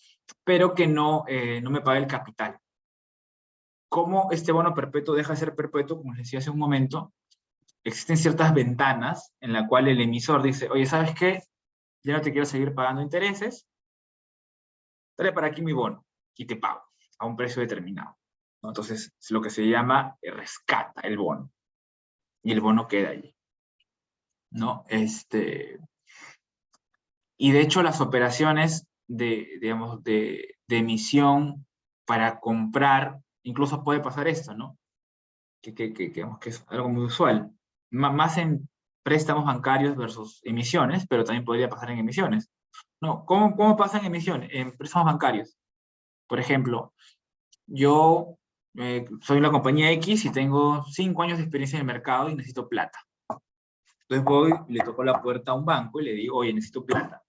Speaker 2: pero que no me paga el capital. ¿Cómo este bono perpetuo deja de ser perpetuo? Como les decía hace un momento, existen ciertas ventanas en las cuales el emisor dice, oye, ¿sabes qué? Ya no te quiero seguir pagando intereses, trae para aquí mi bono y te pago a un precio determinado, ¿no? Entonces, es lo que se llama rescata el bono, y el bono queda allí, ¿no? Y de hecho las operaciones digamos, de emisión para comprar, incluso puede pasar esto, ¿no? Digamos que es algo muy usual. Más en préstamos bancarios versus emisiones, pero también podría pasar en emisiones. No, ¿cómo pasa en emisiones? En préstamos bancarios. Por ejemplo, yo soy una compañía X y tengo 5 años de experiencia en el mercado y necesito plata. Entonces voy, le toco la puerta a un banco y le digo, oye, necesito plata.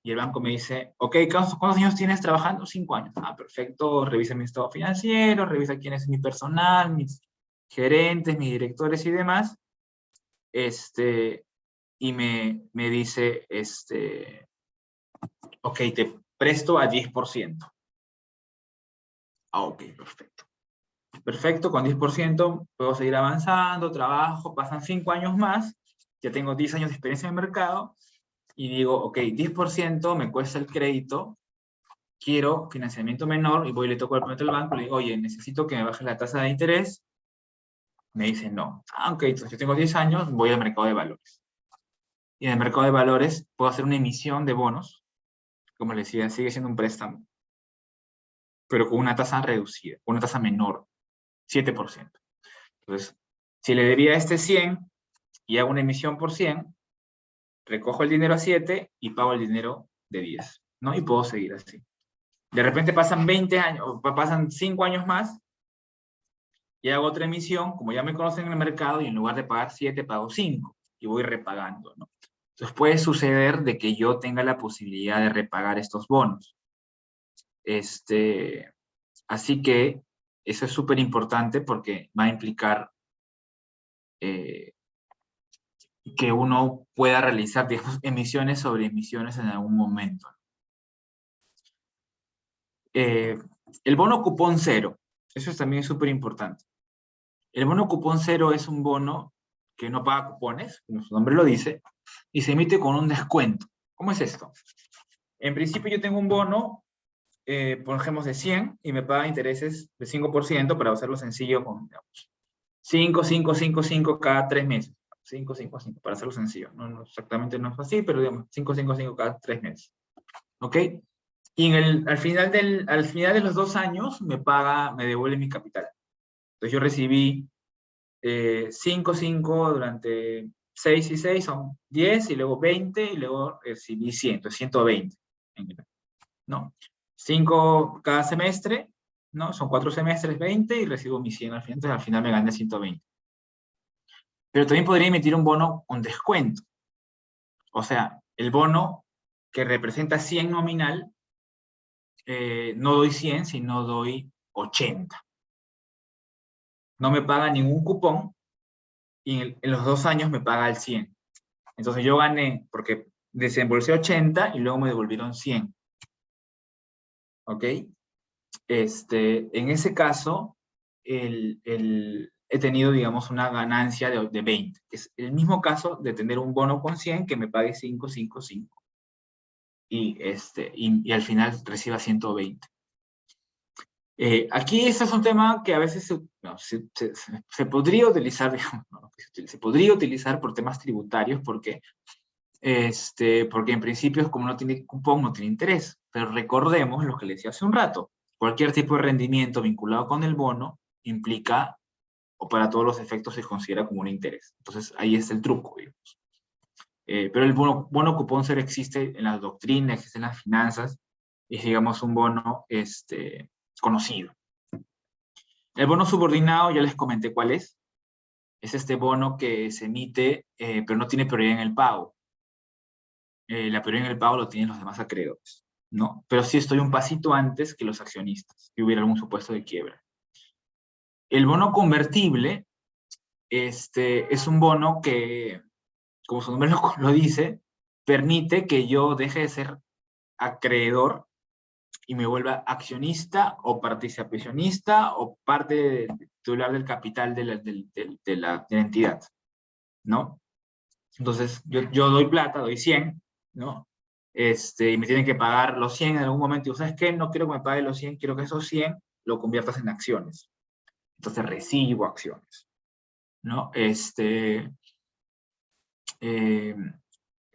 Speaker 2: Y el banco me dice, ok, ¿cuántos años tienes trabajando? 5 años. Ah, perfecto, revisa mi estado financiero, revisa quién es mi personal, mis gerentes, mis directores y demás. Y me dice, ok, te presto a 10%. Ah, ok, perfecto. Perfecto, con 10% puedo seguir avanzando, trabajo, pasan 5 años más, ya tengo 10 años de experiencia en el mercado, y digo, ok, 10% me cuesta el crédito, quiero financiamiento menor, y voy y le toco al banco, le digo, oye, necesito que me baje la tasa de interés. Me dicen, no. Ah, ok, entonces yo tengo 10 años, voy al mercado de valores. Y en el mercado de valores puedo hacer una emisión de bonos, como les decía, sigue siendo un préstamo, pero con una tasa reducida, con una tasa menor, 7%. Entonces, si le debía este 100 y hago una emisión por 100, recojo el dinero a 7 y pago el dinero de 10, ¿no? Y puedo seguir así. De repente pasan 20 años, o pasan 5 años más, y hago otra emisión, como ya me conocen en el mercado, y en lugar de pagar 7, pago 5, y voy repagando, ¿no? Entonces puede suceder de que yo tenga la posibilidad de repagar estos bonos. Así que eso es súper importante porque va a implicar eh, que uno pueda realizar, digamos, emisiones sobre emisiones en algún momento. El bono cupón cero, eso también es súper importante. El bono cupón cero es un bono que no paga cupones, como su nombre lo dice, y se emite con un descuento. ¿Cómo es esto? En principio yo tengo un bono, por ejemplo, de 100 y me paga intereses de 5% para hacerlo sencillo con, digamos, 5, 5, 5, 5 cada 3 meses. 5, 5, 5, para hacerlo sencillo. No, exactamente no es así, pero digamos 5, 5, 5 cada 3 meses. ¿Ok? Y al final de los 2 años me devuelve mi capital. Entonces yo recibí 5, 5 durante 6 y 6 son 10, y luego 20, y luego recibí 100, entonces 120. ¿No? 5 cada semestre, ¿no? Son 4 semestres, 20, y recibo mis 100 al final, entonces al final me gané 120. Pero también podría emitir un bono con descuento. O sea, el bono que representa 100 nominal, no doy 100, sino doy 80. No me paga ningún cupón, y en los 2 años me paga el 100. Entonces yo gané porque desembolsé 80 y luego me devolvieron 100. ¿Ok? En ese caso, he tenido, digamos, una ganancia de 20. Es el mismo caso de tener un bono con 100 que me pague 5, 5, 5. Y al final reciba 120. Aquí este es un tema que a veces se podría utilizar, digamos, ¿no? Se podría utilizar por temas tributarios porque en principio, como no tiene cupón, no tiene interés. Pero recordemos lo que les decía hace un rato. Cualquier tipo de rendimiento vinculado con el bono implica, o para todos los efectos, se considera como un interés. Entonces, ahí está el truco, digamos. Pero el bono cupón cero existe en las doctrinas, existe en las finanzas, y es, digamos, un bono conocido. El bono subordinado, ya les comenté cuál es. Es este bono que se emite, pero no tiene prioridad en el pago. La prioridad en el pago lo tienen los demás acreedores, ¿no? Pero sí estoy un pasito antes que los accionistas, si hubiera algún supuesto de quiebra. El bono convertible es un bono que, como su nombre lo dice, permite que yo deje de ser acreedor y me vuelva accionista o participacionista o parte titular del capital de la entidad, ¿no? Entonces, yo doy plata, doy 100, ¿no? Y me tienen que pagar los 100 en algún momento. Y digo, ¿sabes qué? No quiero que me paguen los 100, quiero que esos 100 lo conviertas en acciones. Entonces recibo acciones, ¿no? Eh,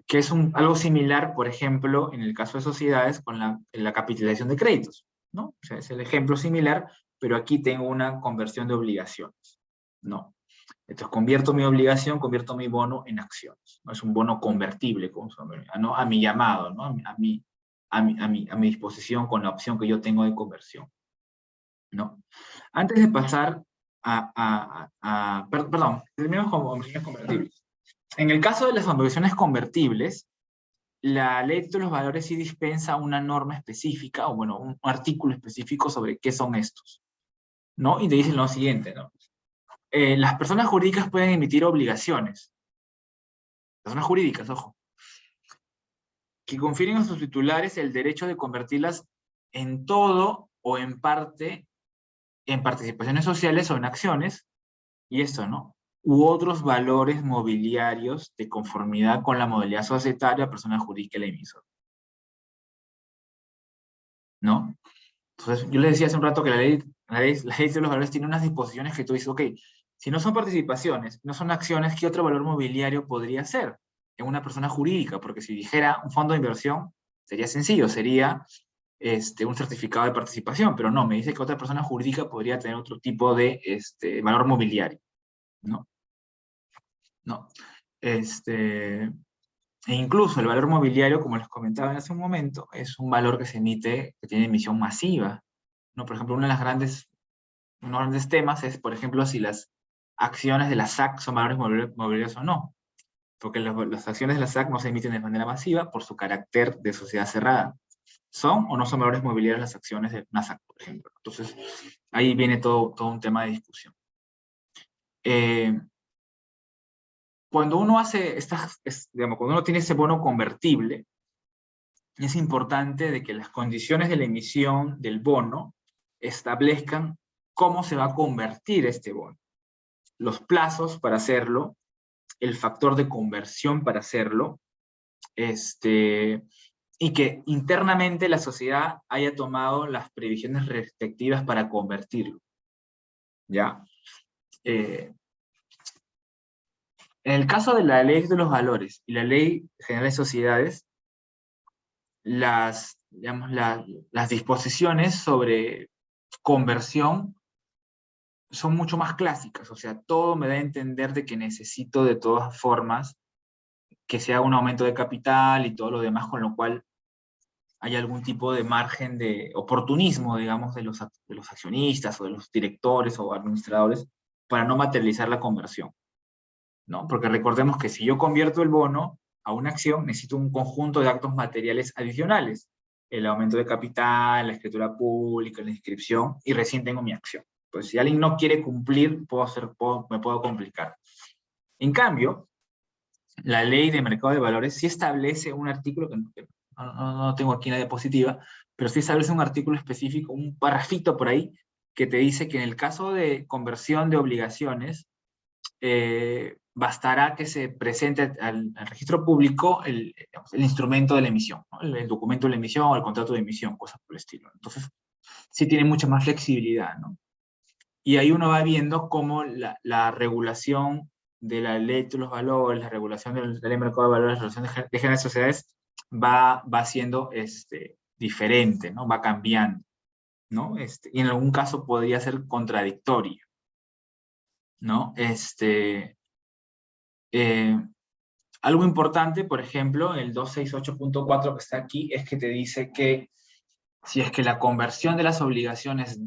Speaker 2: que es algo similar, por ejemplo, en el caso de sociedades, con la capitalización de créditos, ¿no? O sea, es el ejemplo similar, pero aquí tengo una conversión de obligaciones, ¿no? Entonces convierto mi obligación, convierto mi bono en acciones, ¿no? Es un bono convertible, ¿no? A mi llamado, ¿no? A mi disposición con la opción que yo tengo de conversión, ¿no? Antes de pasar perdón, terminamos con obligaciones convertibles. En el caso de las obligaciones convertibles, la ley de los valores sí dispensa una norma específica, o bueno, un artículo específico sobre qué son estos, ¿no? Y te dicen lo siguiente, ¿no? Las personas jurídicas pueden emitir obligaciones, personas jurídicas, ojo, que confieren a sus titulares el derecho de convertirlas en todo o en parte en participaciones sociales o en acciones, y esto, ¿no? U otros valores mobiliarios de conformidad con la modalidad societaria, persona jurídica y la emisora, ¿no? Entonces, yo les decía hace un rato que la ley de los valores tiene unas disposiciones que tú dices, ok, si no son participaciones, no son acciones, ¿qué otro valor mobiliario podría ser en una persona jurídica? Porque si dijera un fondo de inversión, sería sencillo, sería un certificado de participación, pero no, me dice que otra persona jurídica podría tener otro tipo de valor mobiliario, ¿no? No. E incluso el valor mobiliario, como les comentaba hace un momento, es un valor que se emite, que tiene emisión masiva, ¿no? Por ejemplo, uno de los grandes temas es, por ejemplo, si las acciones de la SAC son valores mobiliarios o no, porque las acciones de la SAC no se emiten de manera masiva por su carácter de sociedad cerrada. ¿Son o no son valores mobiliarios las acciones de una SAC, por ejemplo? Entonces, ahí viene todo un tema de discusión. Cuando uno hace digamos, cuando uno tiene ese bono convertible, es importante de que las condiciones de la emisión del bono establezcan cómo se va a convertir este bono, los plazos para hacerlo, el factor de conversión para hacerlo, y que internamente la sociedad haya tomado las previsiones respectivas para convertirlo, ¿ya? En el caso de la ley de los valores y la ley general de sociedades, digamos, las disposiciones sobre conversión son mucho más clásicas, o sea, todo me da a entender de que necesito de todas formas que sea un aumento de capital y todo lo demás, con lo cual hay algún tipo de margen de oportunismo, digamos, de los accionistas o de los directores o administradores para no materializar la conversión, ¿no? Porque recordemos que si yo convierto el bono a una acción, necesito un conjunto de actos materiales adicionales, el aumento de capital, la escritura pública, la inscripción, y recién tengo mi acción. Pues si alguien no quiere cumplir, me puedo complicar. En cambio, la ley de mercado de valores sí establece un artículo, que no tengo aquí en la diapositiva, pero sí establece un artículo específico, un parrafito por ahí, que te dice que en el caso de conversión de obligaciones, bastará que se presente al registro público el instrumento de la emisión, ¿no? El documento de la emisión o el contrato de emisión, cosas por el estilo. Entonces, sí tiene mucha más flexibilidad, ¿no? Y ahí uno va viendo cómo la regulación de la ley de los valores, la regulación de la ley de mercado de valores, la regulación de género de sociedades, va siendo diferente, ¿no? Va cambiando, ¿no? Y en algún caso podría ser contradictoria, ¿no? Algo importante, por ejemplo, el 268.4 que está aquí, es que te dice que si es que la conversión de las obligaciones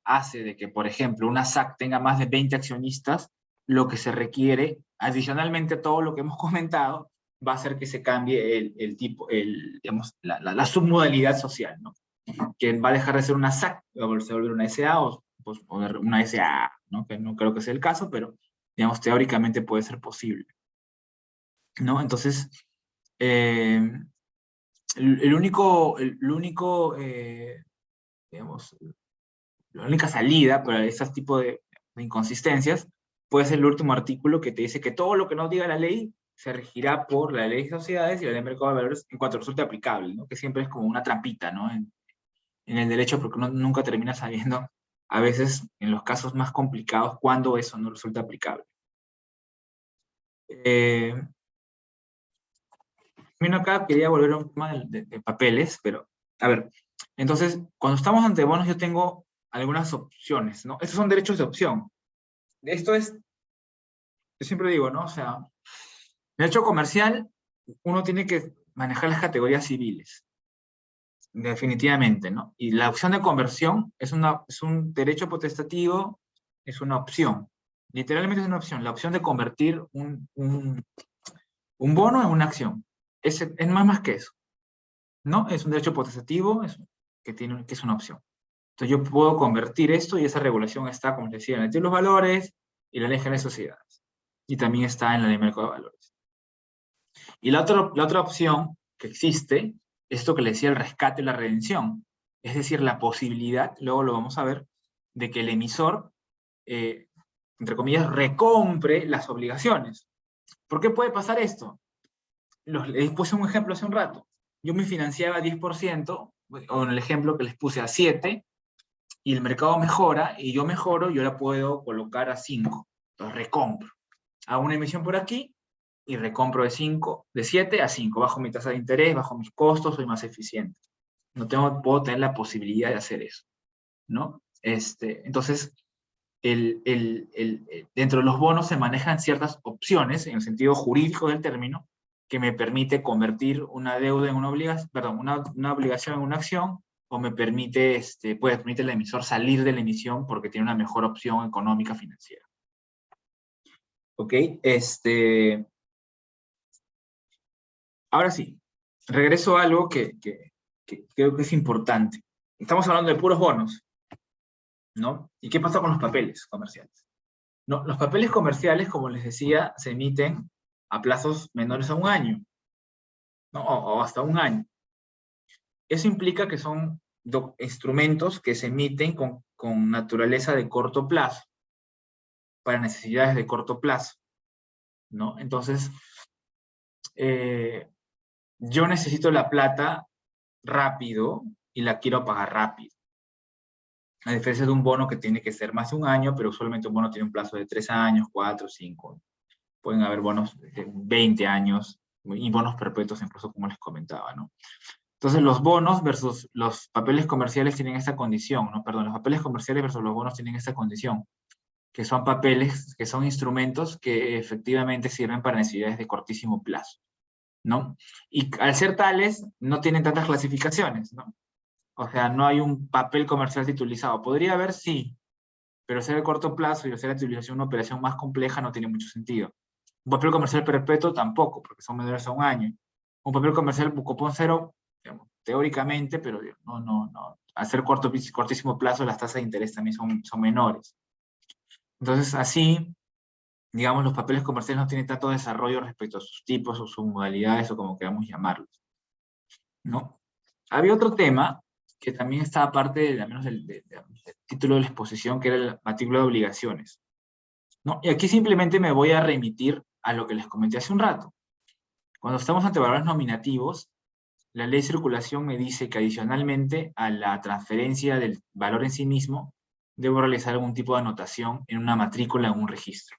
Speaker 2: hace de que, por ejemplo, una SAC tenga más de 20 accionistas, lo que se requiere, adicionalmente a todo lo que hemos comentado, va a ser que se cambie el tipo, digamos, la submodalidad social, ¿no? Que va a dejar de ser una SAC, va a volver una SA o pues, una SA, ¿no? Que no creo que sea el caso, pero, digamos, teóricamente puede ser posible, ¿no? Entonces, eh, digamos, la única salida para ese tipo de inconsistencias puede ser el último artículo que te dice que todo lo que no diga la ley se regirá por la ley de sociedades y la ley de mercado de valores en cuanto resulte aplicable, ¿no? Que siempre es como una trampita, ¿no? En el derecho, porque uno nunca termina sabiendo, a veces, en los casos más complicados, cuándo eso no resulta aplicable. Eh, Bueno, acá quería volver a un tema de papeles, pero, a ver, entonces, cuando estamos ante bonos, yo tengo algunas opciones, ¿no? Estos son derechos de opción. Esto es, yo siempre digo, ¿no? O sea, derecho comercial, uno tiene que manejar las categorías civiles, definitivamente, ¿no? Y la opción de conversión es un derecho potestativo, es una opción. Literalmente es una opción, la opción de convertir un bono en una acción. Es más que eso. No, es un derecho potestativo que es una opción. Entonces yo puedo convertir esto y esa regulación está, como les decía, en la ley de los valores y la ley general de sociedades. Y también está en la ley de mercado de valores. Y la otra opción que existe es esto que le decía el rescate y la redención. Es decir, la posibilidad, luego lo vamos a ver, de que el emisor, entre comillas, recompre las obligaciones. ¿Por qué puede pasar esto? Les puse un ejemplo hace un rato. Yo me financiaba 10%, o en el ejemplo que les puse a 7%, y el mercado mejora, y yo mejoro, yo la puedo colocar a 5%. Entonces recompro. Hago una emisión por aquí, y recompro de 7 a 5. Bajo mi tasa de interés, bajo mis costos, soy más eficiente. Puedo tener la posibilidad de hacer eso, ¿no? Entonces, dentro de los bonos se manejan ciertas opciones, en el sentido jurídico del término, que me permite convertir una deuda en una obligación, perdón, una obligación en una acción, o me permite, puede permitir al emisor salir de la emisión porque tiene una mejor opción económica financiera. ¿Ok? Ahora sí, regreso a algo que creo que es importante. Estamos hablando de puros bonos, ¿no? ¿Y qué pasa con los papeles comerciales? No, los papeles comerciales, como les decía, se emiten a plazos menores a un año, ¿no? O hasta un año. Eso implica que son instrumentos que se emiten con naturaleza de corto plazo, para necesidades de corto plazo, ¿no? Entonces, yo necesito la plata rápido y la quiero pagar rápido. A diferencia de un bono que tiene que ser más de un año, pero usualmente un bono tiene un plazo de 3 años, 4, 5. Pueden haber bonos de 20 años y bonos perpetuos incluso, como les comentaba, ¿no? Entonces, los bonos versus los papeles comerciales tienen esta condición, ¿no? Perdón, los papeles comerciales versus los bonos tienen esta condición, que son papeles, que son instrumentos que efectivamente sirven para necesidades de cortísimo plazo, ¿no? Y al ser tales, no tienen tantas clasificaciones, ¿no? O sea, no hay un papel comercial titulizado. Podría haber, sí, pero ser de corto plazo y hacer la titulización una operación más compleja no tiene mucho sentido. Un papel comercial perpetuo tampoco, porque son menores a un año. Un papel comercial cupón cero, digamos, teóricamente, pero no. Al ser cortísimo plazo, las tasas de interés también son menores. Entonces, así, digamos, los papeles comerciales no tienen tanto desarrollo respecto a sus tipos o sus modalidades o como queramos llamarlos, ¿no? Había otro tema que también estaba aparte, al menos del título de la exposición, que era la matrícula de obligaciones, ¿no? Y aquí simplemente me voy a remitir a lo que les comenté hace un rato. Cuando estamos ante valores nominativos, la ley de circulación me dice que adicionalmente a la transferencia del valor en sí mismo, debo realizar algún tipo de anotación en una matrícula en un registro.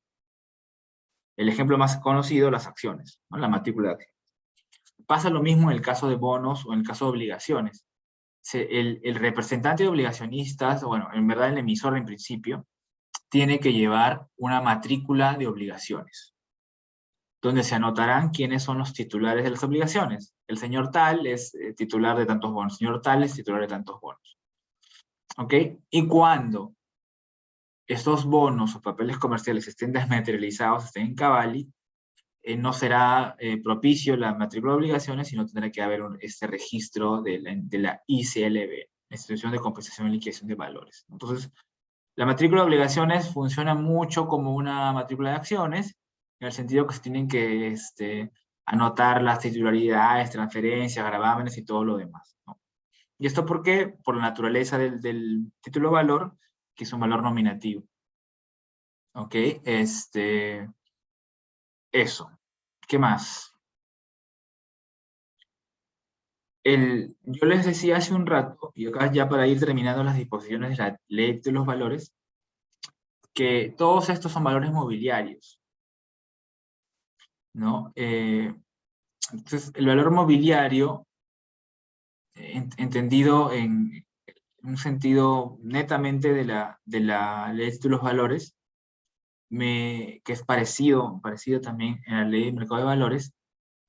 Speaker 2: El ejemplo más conocido, las acciones, ¿no? La matrícula de acciones. Pasa lo mismo en el caso de bonos o en el caso de obligaciones. El representante de obligacionistas, o bueno, en verdad el emisor en principio, tiene que llevar una matrícula de obligaciones, donde se anotarán quiénes son los titulares de las obligaciones. El señor tal es titular de tantos bonos, el señor tal es titular de tantos bonos. ¿Ok? Y cuando estos bonos o papeles comerciales estén desmaterializados, estén en Cavalli, no será propicio la matrícula de obligaciones, sino tendrá que haber este registro de la ICLV, la Institución de Compensación y Liquidación de Valores. Entonces, la matrícula de obligaciones funciona mucho como una matrícula de acciones, en el sentido que se tienen que anotar las titularidades, transferencias, gravámenes y todo lo demás, ¿no? ¿Y esto por qué? Por la naturaleza del título de valor, que es un valor nominativo. ¿Ok? Eso. ¿Qué más? Yo les decía hace un rato, y acá ya para ir terminando las disposiciones de la ley de los valores, que todos estos son valores mobiliarios, ¿no? Entonces, el valor mobiliario, entendido en un sentido netamente de la ley de los valores, que es parecido también en la ley del mercado de valores,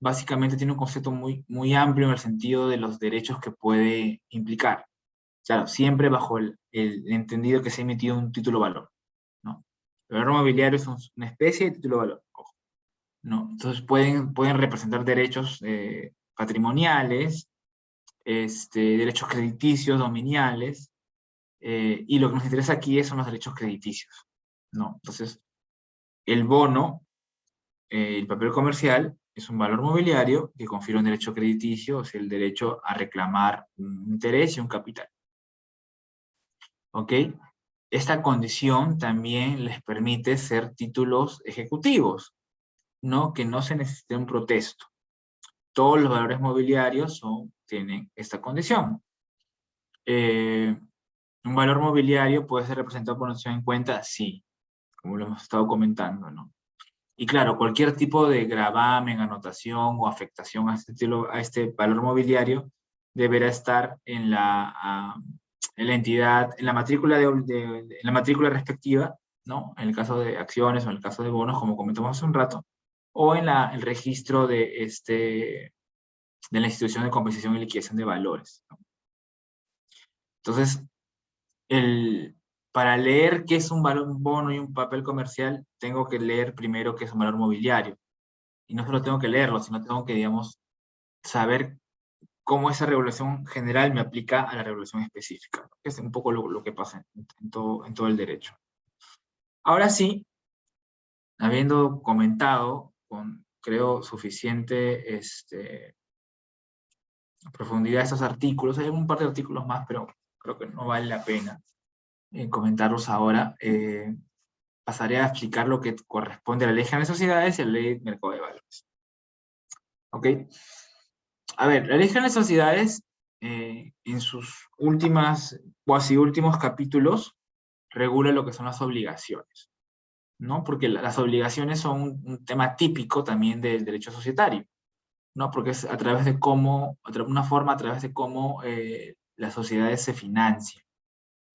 Speaker 2: básicamente tiene un concepto muy amplio en el sentido de los derechos que puede implicar. Claro, siempre bajo el entendido que se ha emitido un título valor, ¿no? El valor mobiliario es una especie de título valor, ojo, ¿no? Entonces pueden representar derechos patrimoniales, derechos crediticios, dominiales, y lo que nos interesa aquí son los derechos crediticios, ¿no? Entonces, el bono, el papel comercial, es un valor mobiliario que confiere un derecho crediticio, o sea, el derecho a reclamar un interés y un capital. ¿Ok? esta condición también les permite ser títulos ejecutivos, ¿no? Que no se necesite un protesto. Todos los valores mobiliarios tienen esta condición. ¿Un valor mobiliario puede ser representado por notación en cuenta? Sí, como lo hemos estado comentando, ¿no? Y claro, cualquier tipo de gravamen, anotación o afectación a este valor mobiliario deberá estar en la entidad, en la matrícula, en la matrícula respectiva, ¿no? En el caso de acciones o en el caso de bonos, como comentamos hace un rato, o en el registro de la institución de compensación y liquidación de valores, ¿no? Entonces, para leer qué es un bono y un papel comercial, tengo que leer primero qué es un valor mobiliario. Y no solo tengo que leerlo, sino tengo que, digamos, saber cómo esa regulación general me aplica a la regulación específica, ¿no? Que es un poco lo que pasa en todo el derecho. Ahora sí, habiendo comentado con, creo, suficiente profundidad estos artículos, hay un par de artículos más, pero creo que no vale la pena comentarlos ahora. Pasaré a explicar lo que corresponde a la Ley General de Sociedades y a la Ley de Mercado de Valores. ¿Ok? A ver, la Ley General de Sociedades, en sus últimas, cuasi últimos capítulos, regula lo que son las obligaciones, ¿no? Porque las obligaciones son un tema típico también del derecho societario, ¿no? Porque es a través de cómo, una forma a través de cómo las sociedades se financian,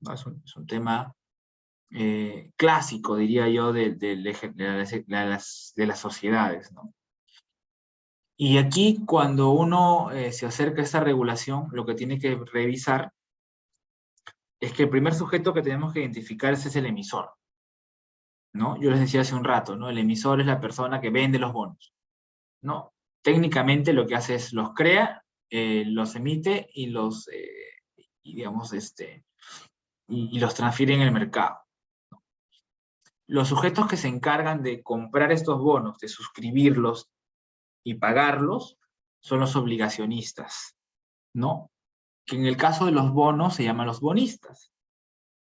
Speaker 2: ¿no? Es un tema clásico, diría yo, de las sociedades, ¿no? Y aquí, cuando uno se acerca a esta regulación, lo que tiene que revisar es que el primer sujeto que tenemos que identificar es el emisor, ¿no? Yo les decía hace un rato, ¿no? El emisor es la persona que vende los bonos, ¿no? Técnicamente lo que hace es los crea, los emite y digamos, y los transfiere en el mercado. Los sujetos que se encargan de comprar estos bonos, de suscribirlos y pagarlos, son los obligacionistas, ¿no? Que en el caso de los bonos se llaman los bonistas,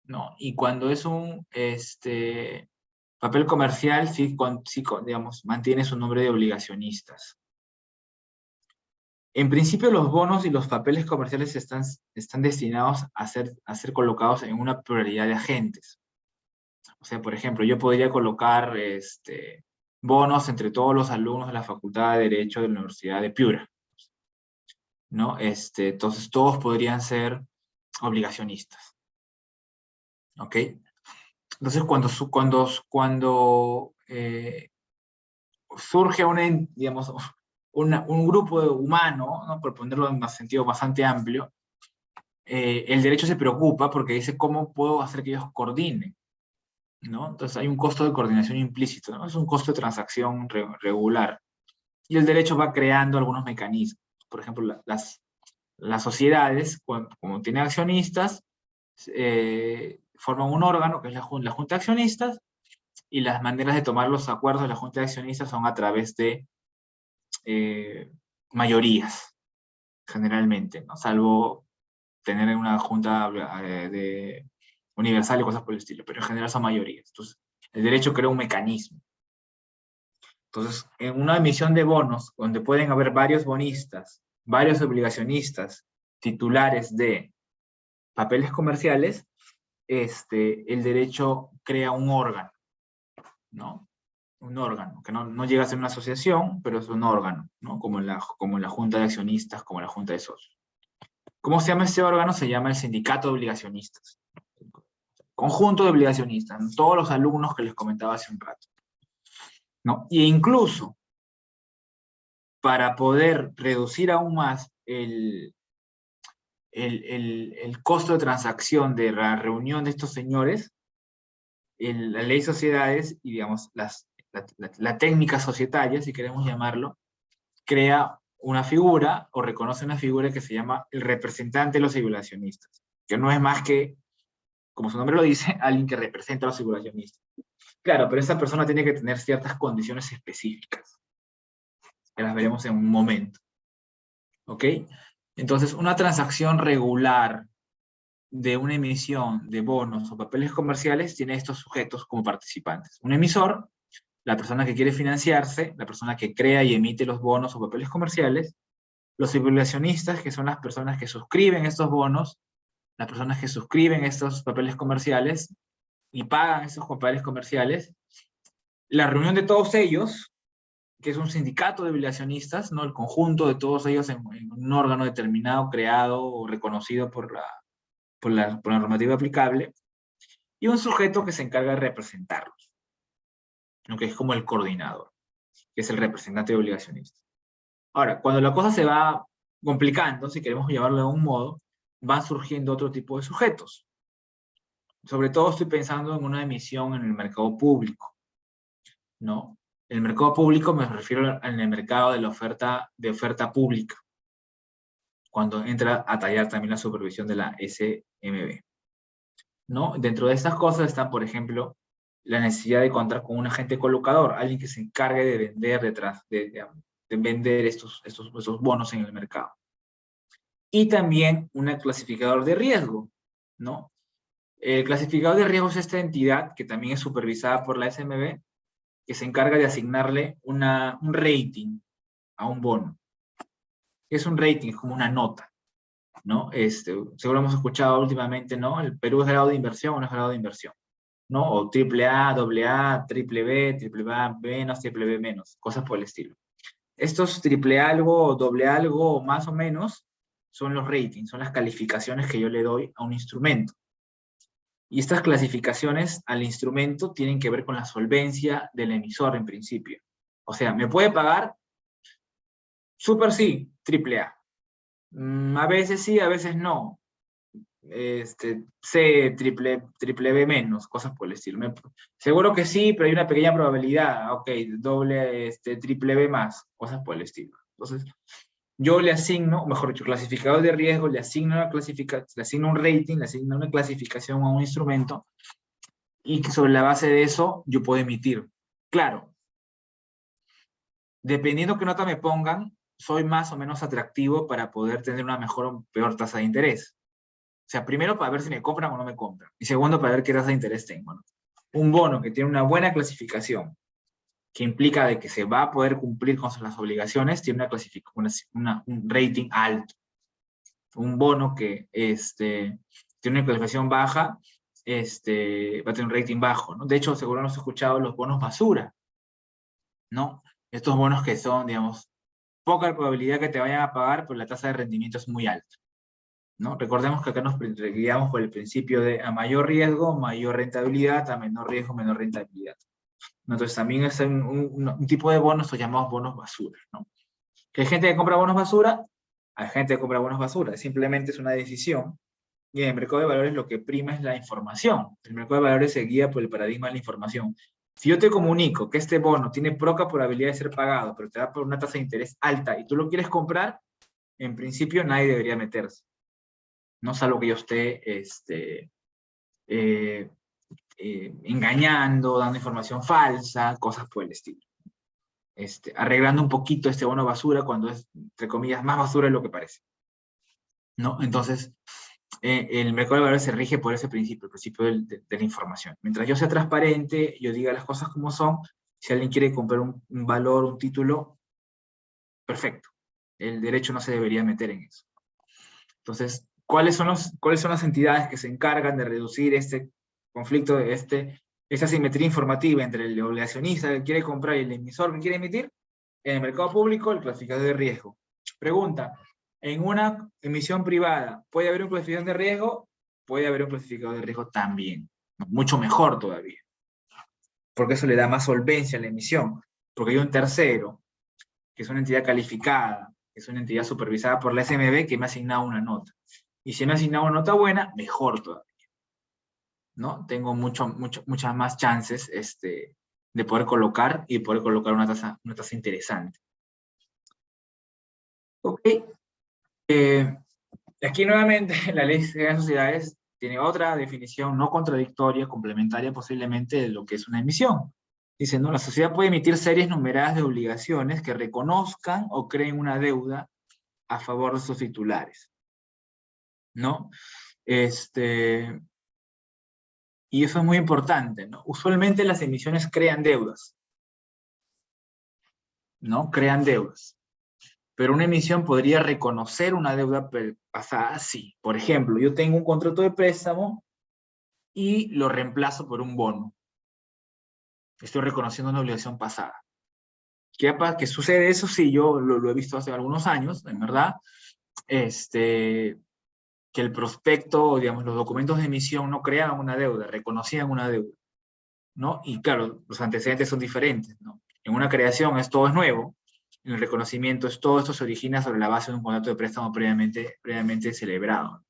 Speaker 2: ¿no? Y cuando es un papel comercial, digamos, mantiene su nombre de obligacionistas. En principio, los bonos y los papeles comerciales están destinados a ser colocados en una pluralidad de agentes. O sea, por ejemplo, yo podría colocar bonos entre todos los alumnos de la Facultad de Derecho de la Universidad de Piura, ¿no? Entonces, todos podrían ser obligacionistas, ¿ok? Entonces, cuando surge digamos, un grupo humano, ¿no? Por ponerlo en un sentido bastante amplio, el derecho se preocupa porque dice, ¿cómo puedo hacer que ellos coordinen? ¿No? Entonces hay un costo de coordinación implícito, ¿no? Es un costo de transacción regular. Y el derecho va creando algunos mecanismos. Por ejemplo, las sociedades, como tienen accionistas, forman un órgano que es la Junta de Accionistas, y las maneras de tomar los acuerdos de la Junta de Accionistas son a través de mayorías, generalmente, ¿no? Salvo tener una junta universal y cosas por el estilo, pero en general son mayorías. Entonces, el derecho crea un mecanismo. Entonces, en una emisión de bonos, donde pueden haber varios bonistas, varios obligacionistas, titulares de papeles comerciales, el derecho crea un órgano, ¿no? Un órgano, que no llega a ser una asociación, pero es un órgano, ¿no? Como la Junta de Accionistas, como la Junta de Socios. ¿Cómo se llama este órgano? Se llama el Sindicato de Obligacionistas. Conjunto de obligacionistas, ¿no? Todos los alumnos que les comentaba hace un rato, ¿no? E incluso, para poder reducir aún más el costo de transacción de la reunión de estos señores, la ley de sociedades y, digamos, la técnica societaria, si queremos llamarlo, crea una figura o reconoce una figura que se llama el representante de los obligacionistas, que no es más que, como su nombre lo dice, alguien que representa a los obligacionistas. Claro, pero esa persona tiene que tener ciertas condiciones específicas, que las veremos en un momento. ¿Ok? Entonces, una transacción regular de una emisión de bonos o papeles comerciales tiene estos sujetos como participantes. Un emisor, la persona que quiere financiarse, la persona que crea y emite los bonos o papeles comerciales, los obligacionistas, que son las personas que suscriben estos bonos, las personas que suscriben estos papeles comerciales y pagan estos papeles comerciales, la reunión de todos ellos, que es un sindicato de obligacionistas, ¿no? El conjunto de todos ellos en un órgano determinado, creado o reconocido por la normativa aplicable, y un sujeto que se encarga de representarlos, lo que es como el coordinador, que es el representante de obligacionistas. Ahora, cuando la cosa se va complicando, si queremos llevarlo de un modo, van surgiendo otro tipo de sujetos. Sobre todo estoy pensando en una emisión en el mercado público, ¿no? En el mercado público me refiero en el mercado de la oferta pública, cuando entra a tallar también la supervisión de la SMB, ¿no? Dentro de estas cosas está, por ejemplo, la necesidad de contar con un agente colocador, alguien que se encargue de vender de vender estos bonos en el mercado. Y también un clasificador de riesgo, ¿no? El clasificador de riesgo es esta entidad que también es supervisada por la SMB, que se encarga de asignarle un rating a un bono. ¿Qué es un rating? Es como una nota, ¿no? Seguro hemos escuchado últimamente, ¿no? El Perú es grado de inversión o no es grado de inversión, ¿no? O triple A, doble A, triple B, triple A menos, triple B menos, cosas por el estilo. Estos triple algo, doble algo, más o menos, son los ratings, son las calificaciones que yo le doy a un instrumento. Y estas clasificaciones al instrumento tienen que ver con la solvencia del emisor en principio. O sea, ¿me puede pagar? Súper sí, triple A. A veces sí, a veces no. C, triple B menos, cosas por el estilo. Seguro que sí, pero hay una pequeña probabilidad. Ok, doble, triple B más, cosas por el estilo. Entonces, yo le asigno, o mejor dicho, clasificador de riesgo, le asigno un rating, le asigno una clasificación a un instrumento, y que sobre la base de eso yo puedo emitir. Claro, dependiendo qué nota me pongan, soy más o menos atractivo para poder tener una mejor o peor tasa de interés. O sea, primero para ver si me compran o no me compran. Y segundo, para ver qué tasa de interés tengo, ¿no? Un bono que tiene una buena clasificación, que implica de que se va a poder cumplir con las obligaciones, tiene un rating alto. Un bono que tiene una clasificación baja, va a tener un rating bajo, ¿no? De hecho, seguro no has escuchado los bonos basura, ¿no? Estos bonos que son, digamos, poca probabilidad que te vayan a pagar, pero la tasa de rendimiento es muy alta, ¿no? Recordemos que acá nos guiamos por el principio de a mayor riesgo, mayor rentabilidad, a menor riesgo, menor rentabilidad. Entonces también es un tipo de bonos, los llamados bonos basura, ¿no? ¿Que hay gente que compra bonos basura? Hay gente que compra bonos basura, simplemente es una decisión. Y en el mercado de valores lo que prima es la información. El mercado de valores se guía por el paradigma de la información. Si yo te comunico que este bono tiene poca probabilidad de ser pagado, pero te da por una tasa de interés alta y tú lo quieres comprar, en principio nadie debería meterse. No salvo que yo esté engañando, dando información falsa, cosas por el estilo. Arreglando un poquito este bono basura cuando es, entre comillas, más basura de lo que parece, ¿no? Entonces, el mercado de valores se rige por ese principio, el principio de la información. Mientras yo sea transparente, yo diga las cosas como son, si alguien quiere comprar un valor, un título, perfecto. El derecho no se debería meter en eso. Entonces, ¿cuáles son las entidades que se encargan de reducir este conflicto, esa asimetría informativa entre el obligacionista que quiere comprar y el emisor que quiere emitir? En el mercado público, el clasificador de riesgo. Pregunta, ¿en una emisión privada puede haber un clasificador de riesgo? Puede haber un clasificador de riesgo también, mucho mejor todavía, porque eso le da más solvencia a la emisión, porque hay un tercero, que es una entidad calificada, que es una entidad supervisada por la SMB, que me ha asignado una nota. Y si me ha asignado una nota buena, mejor todavía, ¿no? Tengo muchas más chances de poder colocar y poder colocar una tasa interesante. Ok. Aquí nuevamente la ley de sociedades tiene otra definición no contradictoria, complementaria posiblemente de lo que es una emisión. Dice, no, la sociedad puede emitir series numeradas de obligaciones que reconozcan o creen una deuda a favor de sus titulares, ¿no? Y eso es muy importante, ¿no? Usualmente las emisiones crean deudas, ¿no? Crean deudas. Pero una emisión podría reconocer una deuda pasada, sí. Por ejemplo, yo tengo un contrato de préstamo y lo reemplazo por un bono. Estoy reconociendo una obligación pasada. ¿Qué sucede eso? Sí, yo lo he visto hace algunos años, en verdad, que el prospecto, digamos, los documentos de emisión no creaban una deuda, reconocían una deuda, ¿no? Y claro, los antecedentes son diferentes, ¿no? En una creación todo es nuevo, en el reconocimiento todo esto se origina sobre la base de un contrato de préstamo previamente celebrado.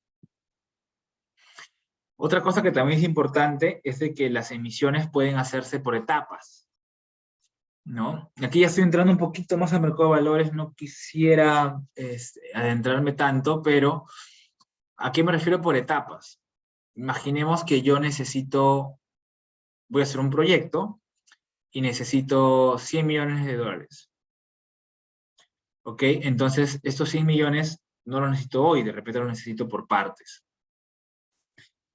Speaker 2: Otra cosa que también es importante es de que las emisiones pueden hacerse por etapas, ¿no? Aquí ya estoy entrando un poquito más al mercado de valores, no quisiera adentrarme tanto, pero ¿a qué me refiero por etapas? Imaginemos que yo voy a hacer un proyecto y necesito 100 millones de dólares. ¿Ok? Entonces, estos 100 millones no los necesito hoy, de repente los necesito por partes.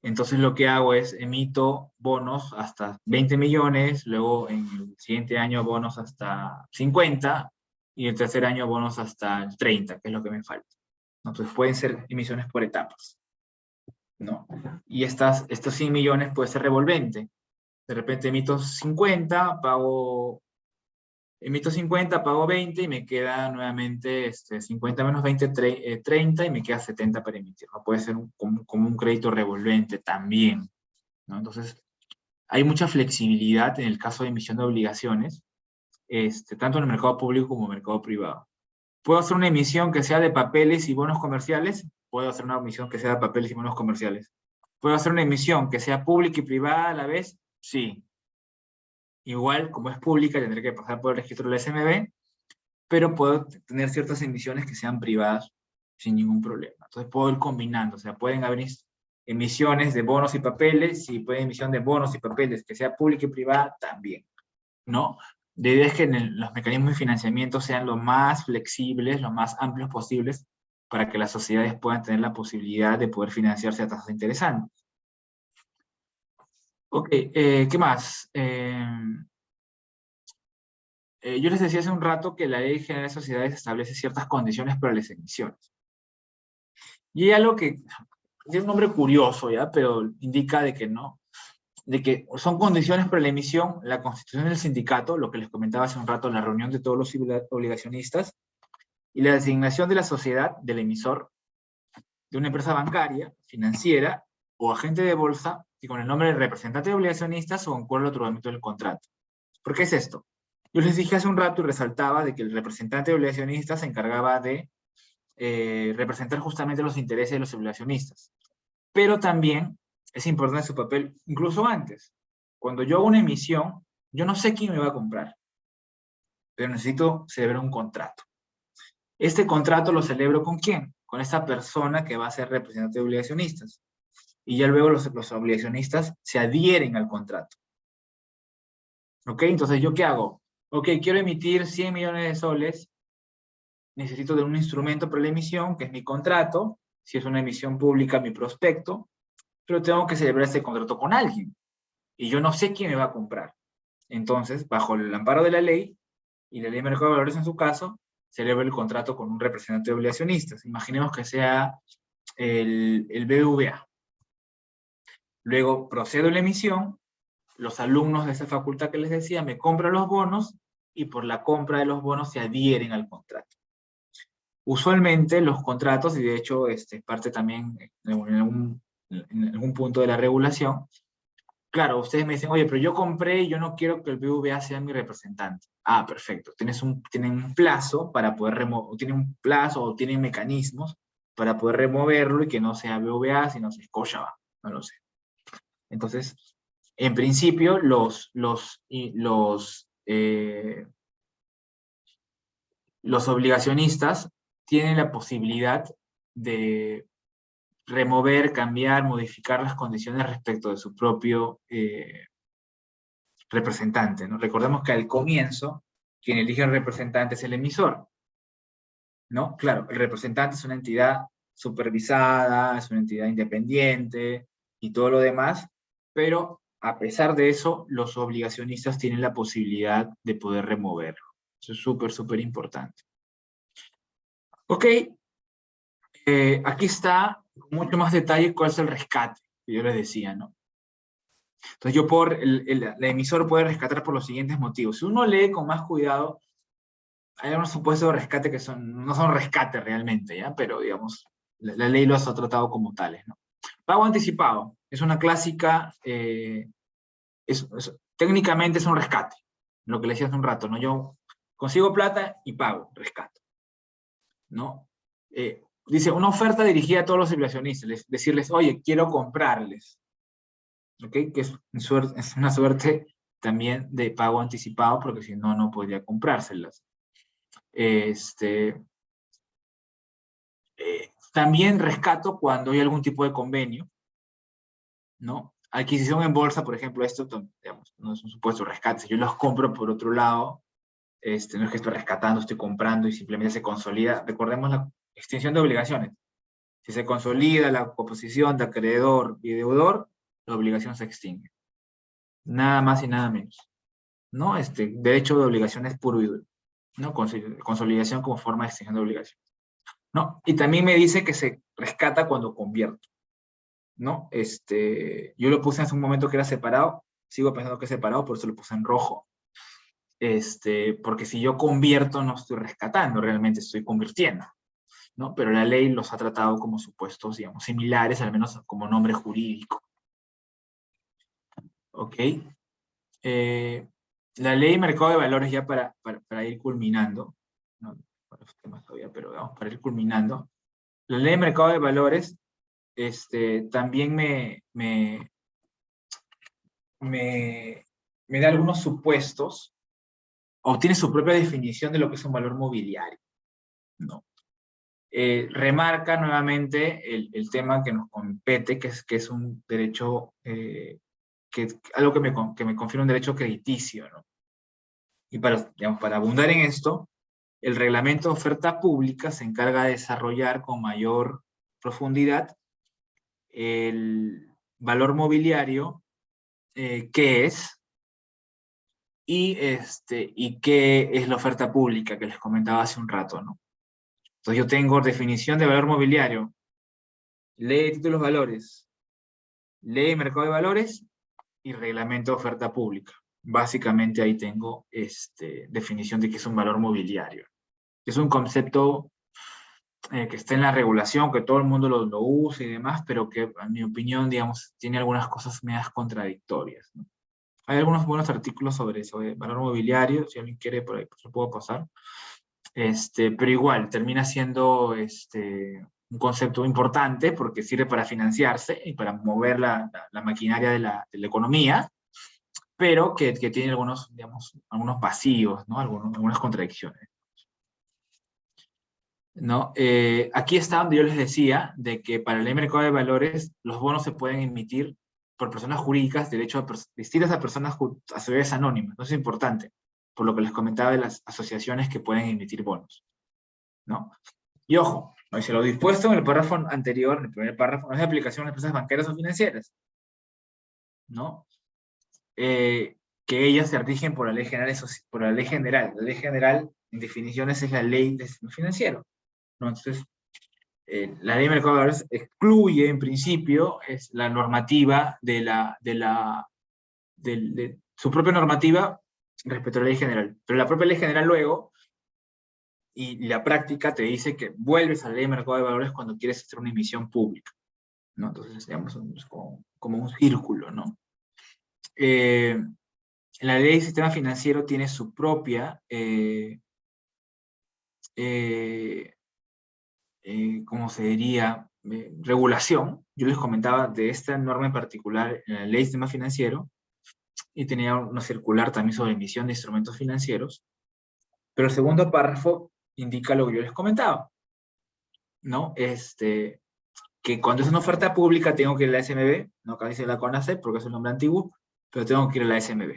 Speaker 2: Entonces, lo que hago es emito bonos hasta 20 millones, luego en el siguiente año bonos hasta 50, y el tercer año bonos hasta el 30, que es lo que me falta. Entonces, pueden ser emisiones por etapas, ¿no? Y estos 100 millones puede ser revolvente. De repente emito 50, pago 20 y me queda nuevamente 50 menos 20, 30 y me queda 70 para emitir. ¿No? Puede ser como un crédito revolvente también, ¿no? Entonces, hay mucha flexibilidad en el caso de emisión de obligaciones, tanto en el mercado público como en el mercado privado. ¿Puedo hacer una emisión que sea de papeles y bonos comerciales? Puedo hacer una emisión que sea de papeles y bonos comerciales. ¿Puedo hacer una emisión que sea pública y privada a la vez? Sí. Igual, como es pública, tendré que pasar por el registro del SMB, pero puedo tener ciertas emisiones que sean privadas sin ningún problema. Entonces puedo ir combinando, o sea, pueden haber emisiones de bonos y papeles, y puede emisión de bonos y papeles que sea pública y privada también, ¿no? La idea es que los mecanismos de financiamiento sean lo más flexibles, lo más amplios posibles, para que las sociedades puedan tener la posibilidad de poder financiarse a tasas interesantes. Ok, ¿qué más? Yo les decía hace un rato que la Ley General de Sociedades establece ciertas condiciones para las emisiones. Y hay algo que tiene un nombre curioso, ¿ya? Pero indica de que no, de que son condiciones para la emisión, la constitución del sindicato, lo que les comentaba hace un rato, la reunión de todos los obligacionistas, y la designación de la sociedad, del emisor, de una empresa bancaria, financiera o agente de bolsa, y con el nombre de representante de obligacionistas o en acuerdo al otorgamiento del contrato. ¿Por qué es esto? Yo les dije hace un rato y resaltaba de que el representante de obligacionistas se encargaba de representar justamente los intereses de los obligacionistas. Pero también es importante su papel, incluso antes. Cuando yo hago una emisión, yo no sé quién me va a comprar, pero necesito celebrar un contrato. Este contrato lo celebro ¿con quién? Con esta persona que va a ser representante de obligacionistas. Y ya luego los obligacionistas se adhieren al contrato. ¿Ok? Entonces, ¿yo qué hago? Ok, quiero emitir 100 millones de soles, necesito de un instrumento para la emisión, que es mi contrato, si es una emisión pública, mi prospecto, pero tengo que celebrar este contrato con alguien, y yo no sé quién me va a comprar. Entonces, bajo el amparo de la ley, y la ley de mercado de valores en su caso, celebro el contrato con un representante de obligacionistas. Imaginemos que sea el BBVA. Luego procedo a la emisión, los alumnos de esa facultad que les decía me compran los bonos, y por la compra de los bonos se adhieren al contrato. Usualmente los contratos, y de hecho parte también en algún punto de la regulación, claro, ustedes me dicen, oye, pero yo compré y yo no quiero que el BBVA sea mi representante. Ah, perfecto. Tienen un plazo para poder remover, tienen un plazo o tienen mecanismos para poder removerlo y que no sea BBVA, sino sea Scotiabank, no lo sé. Entonces, en principio, los obligacionistas tienen la posibilidad de remover, cambiar, modificar las condiciones respecto de su propio representante, ¿no? Recordemos que al comienzo, quien elige al representante es el emisor, ¿no? Claro, el representante es una entidad supervisada, es una entidad independiente y todo lo demás, pero a pesar de eso, los obligacionistas tienen la posibilidad de poder removerlo. Eso es súper, súper importante. Ok, aquí está con mucho más detalle cuál es el rescate, que yo les decía, ¿no? Entonces yo puedo, el emisor puede rescatar por los siguientes motivos. Si uno lee con más cuidado, hay unos supuestos de rescate que no son rescate realmente, ¿ya? Pero digamos, la ley los ha tratado como tales, ¿no? Pago anticipado es una clásica, técnicamente es un rescate, lo que le decía hace un rato, ¿no? Yo consigo plata y pago, rescato, ¿no? Dice, una oferta dirigida a todos los inversionistas, decirles, oye, quiero comprarles, ¿ok? Que es una suerte también de pago anticipado, porque si no, no podría comprárselas. También rescato cuando hay algún tipo de convenio, ¿no? Adquisición en bolsa, por ejemplo, esto, digamos, no es un supuesto rescate. Si yo los compro por otro lado, no es que estoy rescatando, estoy comprando y simplemente se consolida. Recordemos la extinción de obligaciones. Si se consolida la composición de acreedor y deudor, la obligación se extingue. Nada más y nada menos, ¿no? Derecho de obligaciones puro y duro, ¿no? Consolidación como forma de extinción de obligaciones, ¿no? Y también me dice que se rescata cuando convierto, ¿no? Yo lo puse hace un momento que era separado, sigo pensando que es separado, por eso lo puse en rojo, porque si yo convierto no estoy rescatando, realmente estoy convirtiendo, ¿no? Pero la ley los ha tratado como supuestos, digamos, similares, al menos como nombre jurídico. ¿Ok? La ley de mercado de valores, ya para ir culminando, no, para los temas todavía, pero vamos, para ir culminando, la ley de mercado de valores también me da algunos supuestos, o tiene su propia definición de lo que es un valor mobiliario, ¿no? Remarca nuevamente el tema que nos compete, que es un derecho, algo que me confiere un derecho crediticio, ¿no? Y digamos, para abundar en esto, el reglamento de oferta pública se encarga de desarrollar con mayor profundidad el valor mobiliario, qué es, y qué es la oferta pública que les comentaba hace un rato, ¿no? Entonces yo tengo definición de valor mobiliario, ley de títulos valores, ley de mercado de valores y reglamento de oferta pública. Básicamente ahí tengo definición de qué es un valor mobiliario. Es un concepto que está en la regulación, que todo el mundo lo usa y demás, pero que, en mi opinión, digamos, tiene algunas cosas medias contradictorias, ¿no? Hay algunos buenos artículos sobre eso, de valor mobiliario, si alguien quiere, por ahí pues, lo puedo pasar. Pero igual, termina siendo un concepto importante porque sirve para financiarse y para mover la maquinaria de la economía, pero que tiene algunos, digamos, algunos vacíos, ¿no? Algunas contradicciones, ¿no? Aquí está donde yo les decía de que para el ley de mercado de valores los bonos se pueden emitir por personas jurídicas, distintas a personas, a sociedades anónimas. Eso es importante, por lo que les comentaba de las asociaciones que pueden emitir bonos, ¿no? Y ojo, no dice lo dispuesto en el párrafo anterior, en el primer párrafo, no es de aplicación a las empresas banqueras o financieras, ¿no? Que ellas se rigen por la ley general, por la ley general. La ley general, en definiciones, es la ley de sistema financiero, ¿no? Entonces, la ley de mercado de valores excluye, en principio, es la normativa de su propia normativa respecto a la ley general. Pero la propia ley general luego, y la práctica te dice que vuelves a la ley de mercado de valores cuando quieres hacer una emisión pública, ¿no? Entonces, digamos, es como un círculo, ¿no? La ley de sistema financiero tiene su propia ¿cómo se diría? Regulación. Yo les comentaba de esta norma en particular en la ley de sistema financiero, y tenía una circular también sobre emisión de instrumentos financieros, pero el segundo párrafo indica lo que yo les comentaba, ¿no? Que cuando es una oferta pública tengo que ir a la SMB, no acá dice la CONACEP porque es el nombre antiguo, pero tengo que ir a la SMB,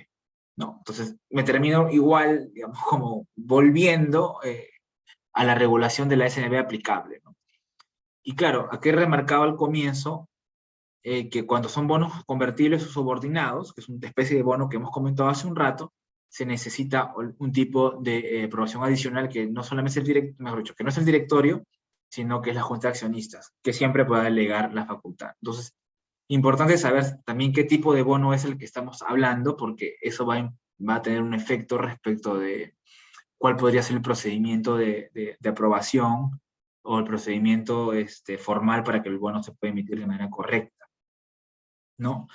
Speaker 2: ¿no? Entonces me termino igual, digamos, como volviendo a la regulación de la SMB aplicable, ¿no? Y claro, aquí remarcaba al comienzo que cuando son bonos convertibles o subordinados, que es una especie de bono que hemos comentado hace un rato, se necesita un tipo de aprobación adicional que no solamente es mejor dicho, que no es el directorio, sino que es la junta de accionistas, que siempre pueda delegar la facultad. Entonces, importante saber también qué tipo de bono es el que estamos hablando, porque eso va a tener un efecto respecto de cuál podría ser el procedimiento de aprobación o el procedimiento formal para que el bono se pueda emitir de manera correcta, ¿no?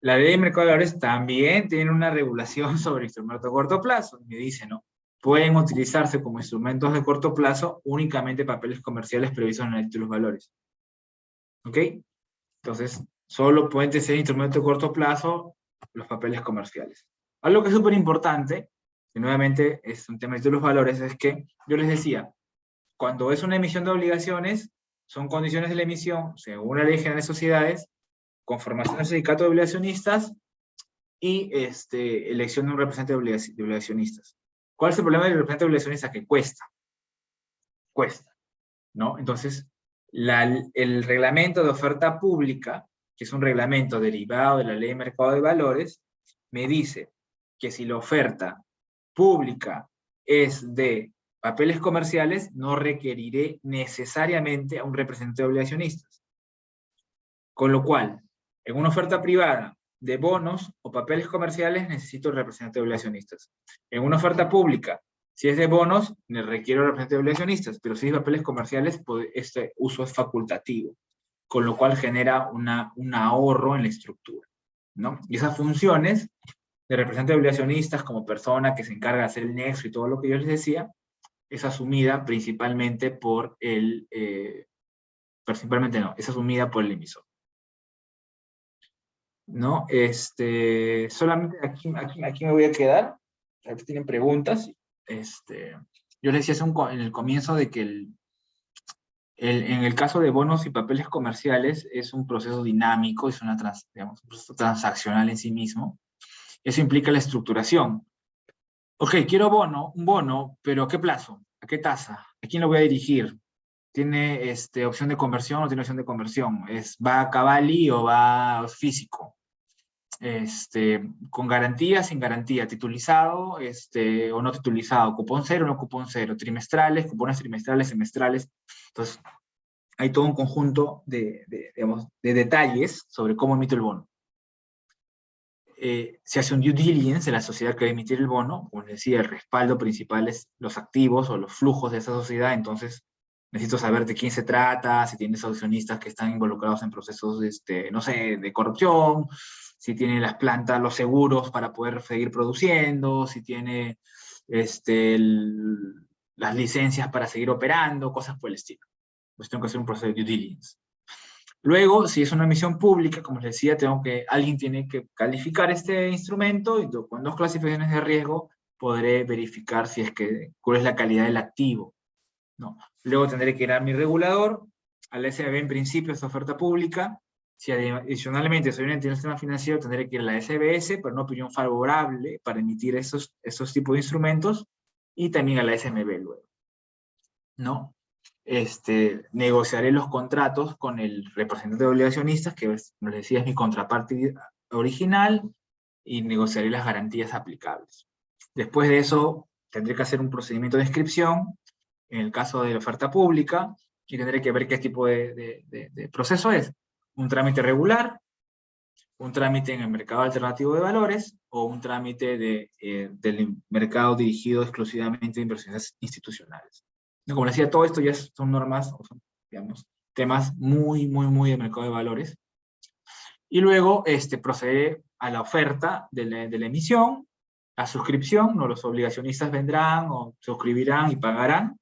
Speaker 2: La ley de mercado de valores también tiene una regulación sobre instrumentos de corto plazo, me dice, ¿no? Pueden utilizarse como instrumentos de corto plazo únicamente papeles comerciales previstos en la ley de los valores. ¿Ok? Entonces, solo pueden ser instrumentos de corto plazo los papeles comerciales. Algo que es súper importante, que nuevamente es un tema de los valores, es que yo les decía, cuando es una emisión de obligaciones, son condiciones de la emisión, según la Ley General de Sociedades, conformación del sindicato de obligacionistas y elección de un representante de obligacionistas. ¿Cuál es el problema del representante de obligacionistas? Que cuesta, ¿no? Entonces, el reglamento de oferta pública, que es un reglamento derivado de la Ley de Mercado de Valores, me dice que si la oferta pública es de papeles comerciales, no requeriré necesariamente a un representante de obligacionistas. Con lo cual, en una oferta privada de bonos o papeles comerciales, necesito el representante de obligacionistas. En una oferta pública, si es de bonos, me requiero representante de obligacionistas, pero si es de papeles comerciales, pues este uso es facultativo, con lo cual genera un ahorro en la estructura, ¿no? Y esas funciones de representante de obligacionistas como persona que se encarga de hacer el nexo y todo lo que yo les decía, es asumida principalmente por principalmente no, es asumida por el emisor. ¿No? Solamente aquí me voy a quedar. A ver, tienen preguntas. Yo les decía en el comienzo de que en el caso de bonos y papeles comerciales es un proceso dinámico, es digamos, un proceso transaccional en sí mismo. Eso implica la estructuración. Ok, quiero un bono, pero ¿a qué plazo? ¿A qué tasa? ¿A quién lo voy a dirigir? ¿Tiene opción de conversión o no tiene opción de conversión? ¿Va a Cavalli o va físico? Con garantía, sin garantía, titulizado o no titulizado, cupón cero o no cupón cero, trimestrales, cupones trimestrales, semestrales. Entonces, hay todo un conjunto digamos, de detalles sobre cómo emito el bono. Se hace un due diligence de la sociedad que va a emitir el bono, como les decía, el respaldo principal es los activos o los flujos de esa sociedad, entonces necesito saber de quién se trata, si tienes accionistas que están involucrados en procesos, no sé, de corrupción, si tiene las plantas, los seguros para poder seguir produciendo, si tiene las licencias para seguir operando, cosas por el estilo. Pues tengo que hacer un proceso de due diligence. Luego, si es una emisión pública, como les decía, alguien tiene que calificar este instrumento y con 2 clasificaciones de riesgo podré verificar cuál es la calidad del activo, ¿no? Luego tendré que ir a mi regulador, a la SBB en principio, esta oferta pública. Si adicionalmente soy una entidad del sistema financiero, tendré que ir a la SBS por una opinión favorable para emitir esos tipos de instrumentos, y también a la SMB luego, ¿no? Negociaré los contratos con el representante de obligacionistas, que como les decía es mi contraparte original, y negociaré las garantías aplicables. Después de eso, tendré que hacer un procedimiento de inscripción, en el caso de la oferta pública, y tendré que ver qué tipo de proceso es. Un trámite regular, un trámite en el mercado alternativo de valores, o un trámite del mercado dirigido exclusivamente a inversiones institucionales. Como les decía, todo esto ya son normas, o son, digamos, temas muy, muy, muy de mercado de valores. Y luego procede a la oferta de la emisión, a suscripción, ¿no? Los obligacionistas vendrán o suscribirán y pagarán.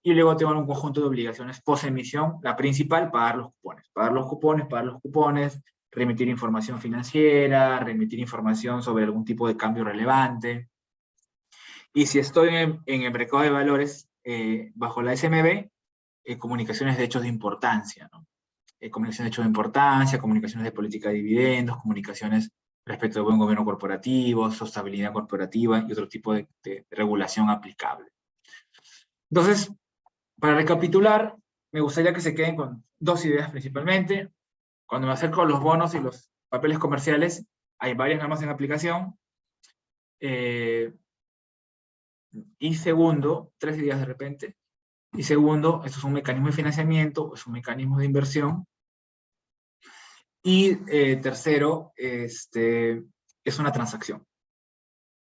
Speaker 2: Y luego tengo un conjunto de obligaciones post-emisión. La principal, pagar los cupones. Pagar los cupones, remitir información financiera, remitir información sobre algún tipo de cambio relevante. Y si estoy en el mercado de valores bajo la SMB, comunicaciones de hechos de importancia, ¿no? Comunicaciones de hechos de importancia, comunicaciones de política de dividendos, comunicaciones respecto de buen gobierno corporativo, sostenibilidad corporativa y otro tipo de regulación aplicable. Entonces, para recapitular, me gustaría que se queden con dos ideas principalmente. Cuando me acerco a los bonos y los papeles comerciales, hay varias normas en aplicación. Y segundo, tres ideas de repente. Y segundo, esto es un mecanismo de financiamiento, es un mecanismo de inversión. Y tercero, es una transacción,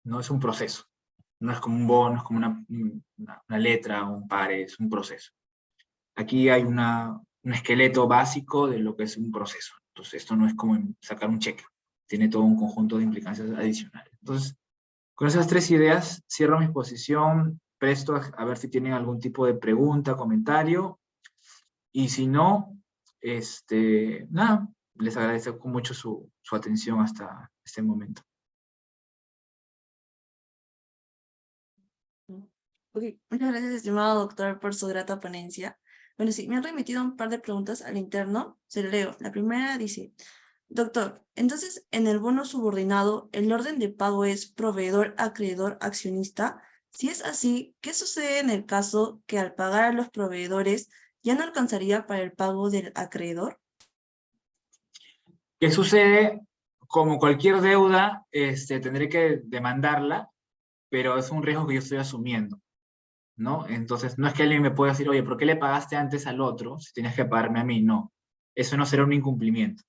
Speaker 2: no es un proceso. No es como un bono, es como una letra, un pare, es un proceso. Aquí hay un esqueleto básico de lo que es un proceso. Entonces, esto no es como sacar un cheque, tiene todo un conjunto de implicancias adicionales. Entonces, con esas tres ideas, cierro mi exposición, presto a ver si tienen algún tipo de pregunta, comentario, y si no, nada, les agradezco mucho su atención hasta este momento.
Speaker 1: Ok, muchas gracias, estimado doctor, por su grata ponencia. Bueno, sí, me han remitido un par de preguntas al interno. Se lo leo. La primera dice, doctor, entonces, en el bono subordinado, ¿el orden de pago es proveedor, acreedor, accionista? Si es así, ¿qué sucede en el caso que al pagar a los proveedores ya no alcanzaría para el pago del acreedor?
Speaker 2: ¿Qué sucede? Como cualquier deuda, tendré que demandarla, pero es un riesgo que yo estoy asumiendo, ¿no? Entonces, no es que alguien me pueda decir, oye, ¿por qué le pagaste antes al otro si tienes que pagarme a mí? No, eso no será un incumplimiento,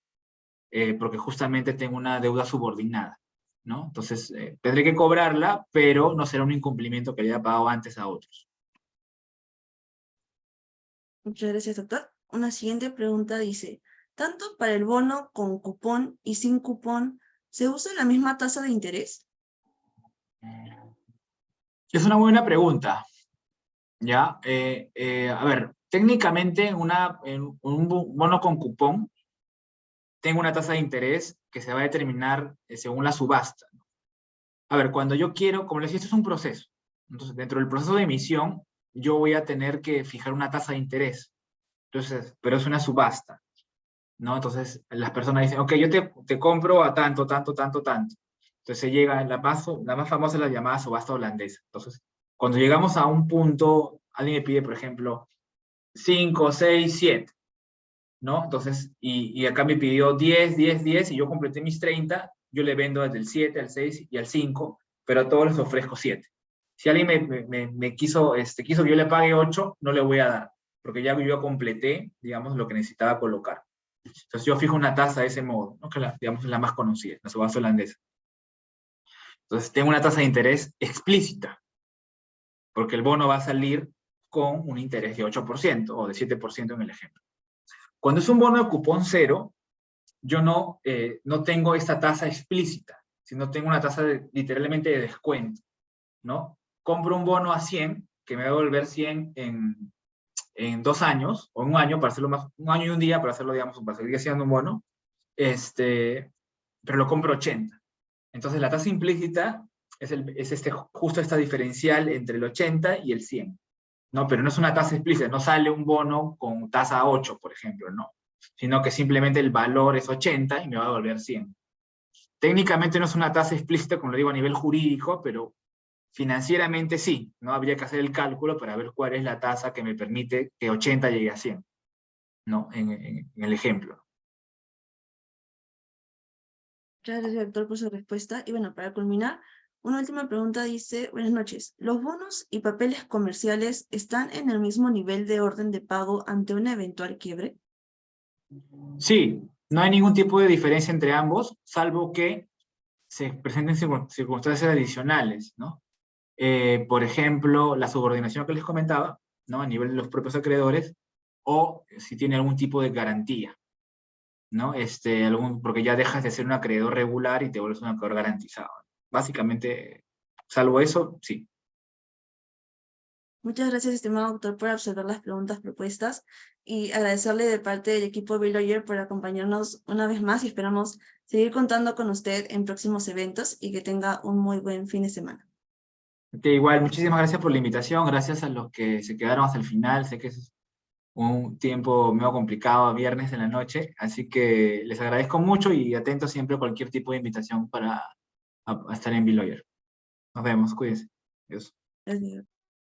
Speaker 2: porque justamente tengo una deuda subordinada, ¿no? Entonces, tendré que cobrarla, pero no será un incumplimiento que le haya pagado antes a otros.
Speaker 1: Muchas gracias, doctor. Una siguiente pregunta dice, ¿tanto para el bono con cupón y sin cupón se usa la misma tasa de interés?
Speaker 2: Es una buena pregunta, ¿ya? A ver, técnicamente en un bono con cupón, tengo una tasa de interés que se va a determinar según la subasta. A ver, cuando yo quiero, como les decía, esto es un proceso. Entonces, dentro del proceso de emisión, yo voy a tener que fijar una tasa de interés. Entonces, pero es una subasta, ¿no? Entonces, las personas dicen, ok, yo te compro a tanto, tanto, tanto, tanto. Entonces, se llega, la más famosa es la llamada subasta holandesa. Entonces, cuando llegamos a un punto, alguien me pide, por ejemplo, 5, 6, 7, ¿no? Entonces, y acá me pidió 10, 10, 10, y yo completé mis 30, yo le vendo desde el 7 al 6 y al 5, pero a todos les ofrezco 7. Si alguien me quiso que yo le pague 8, no le voy a dar, porque ya yo completé, digamos, lo que necesitaba colocar. Entonces yo fijo una tasa de ese modo, ¿no? Que digamos es la más conocida, la subasta holandesa. Entonces tengo una tasa de interés explícita, porque el bono va a salir con un interés de 8% o de 7% en el ejemplo. Cuando es un bono de cupón cero, yo no tengo esta tasa explícita, sino tengo una tasa literalmente de descuento, ¿no? Compro un bono a 100, que me va a devolver 100 en 2 años, o en un año, para hacerlo más, un año y un día, para hacerlo, digamos, para seguir siendo un bono, pero lo compro 80. Entonces la tasa implícita es justo esta diferencial entre el 80 y el 100, ¿no? Pero no es una tasa explícita, no sale un bono con tasa 8, por ejemplo, no, sino que simplemente el valor es 80 y me va a devolver 100. Técnicamente no es una tasa explícita, como lo digo a nivel jurídico, pero financieramente sí, ¿no? Habría que hacer el cálculo para ver cuál es la tasa que me permite que 80 llegue a 100, ¿no? En el ejemplo.
Speaker 1: Muchas gracias, doctor, por su respuesta. Y bueno, para culminar, una última pregunta dice, buenas noches, ¿los bonos y papeles comerciales están en el mismo nivel de orden de pago ante una eventual quiebre?
Speaker 2: Sí, no hay ningún tipo de diferencia entre ambos, salvo que se presenten circunstancias adicionales, ¿no? Por ejemplo, la subordinación que les comentaba, ¿no? A nivel de los propios acreedores, o si tiene algún tipo de garantía, ¿no? Porque ya dejas de ser un acreedor regular y te vuelves un acreedor garantizado. Básicamente, salvo eso, sí.
Speaker 1: Muchas gracias, estimado doctor, por observar las preguntas propuestas y agradecerle de parte del equipo B-Lawyer por acompañarnos una vez más y esperamos seguir contando con usted en próximos eventos y que tenga un muy buen fin de semana.
Speaker 2: Que igual, muchísimas gracias por la invitación, gracias a los que se quedaron hasta el final, sé que es un tiempo medio complicado, viernes en la noche, así que les agradezco mucho y atento siempre a cualquier tipo de invitación para a estar en B-Lawyer. Nos vemos, cuídense. Adiós.
Speaker 1: Gracias.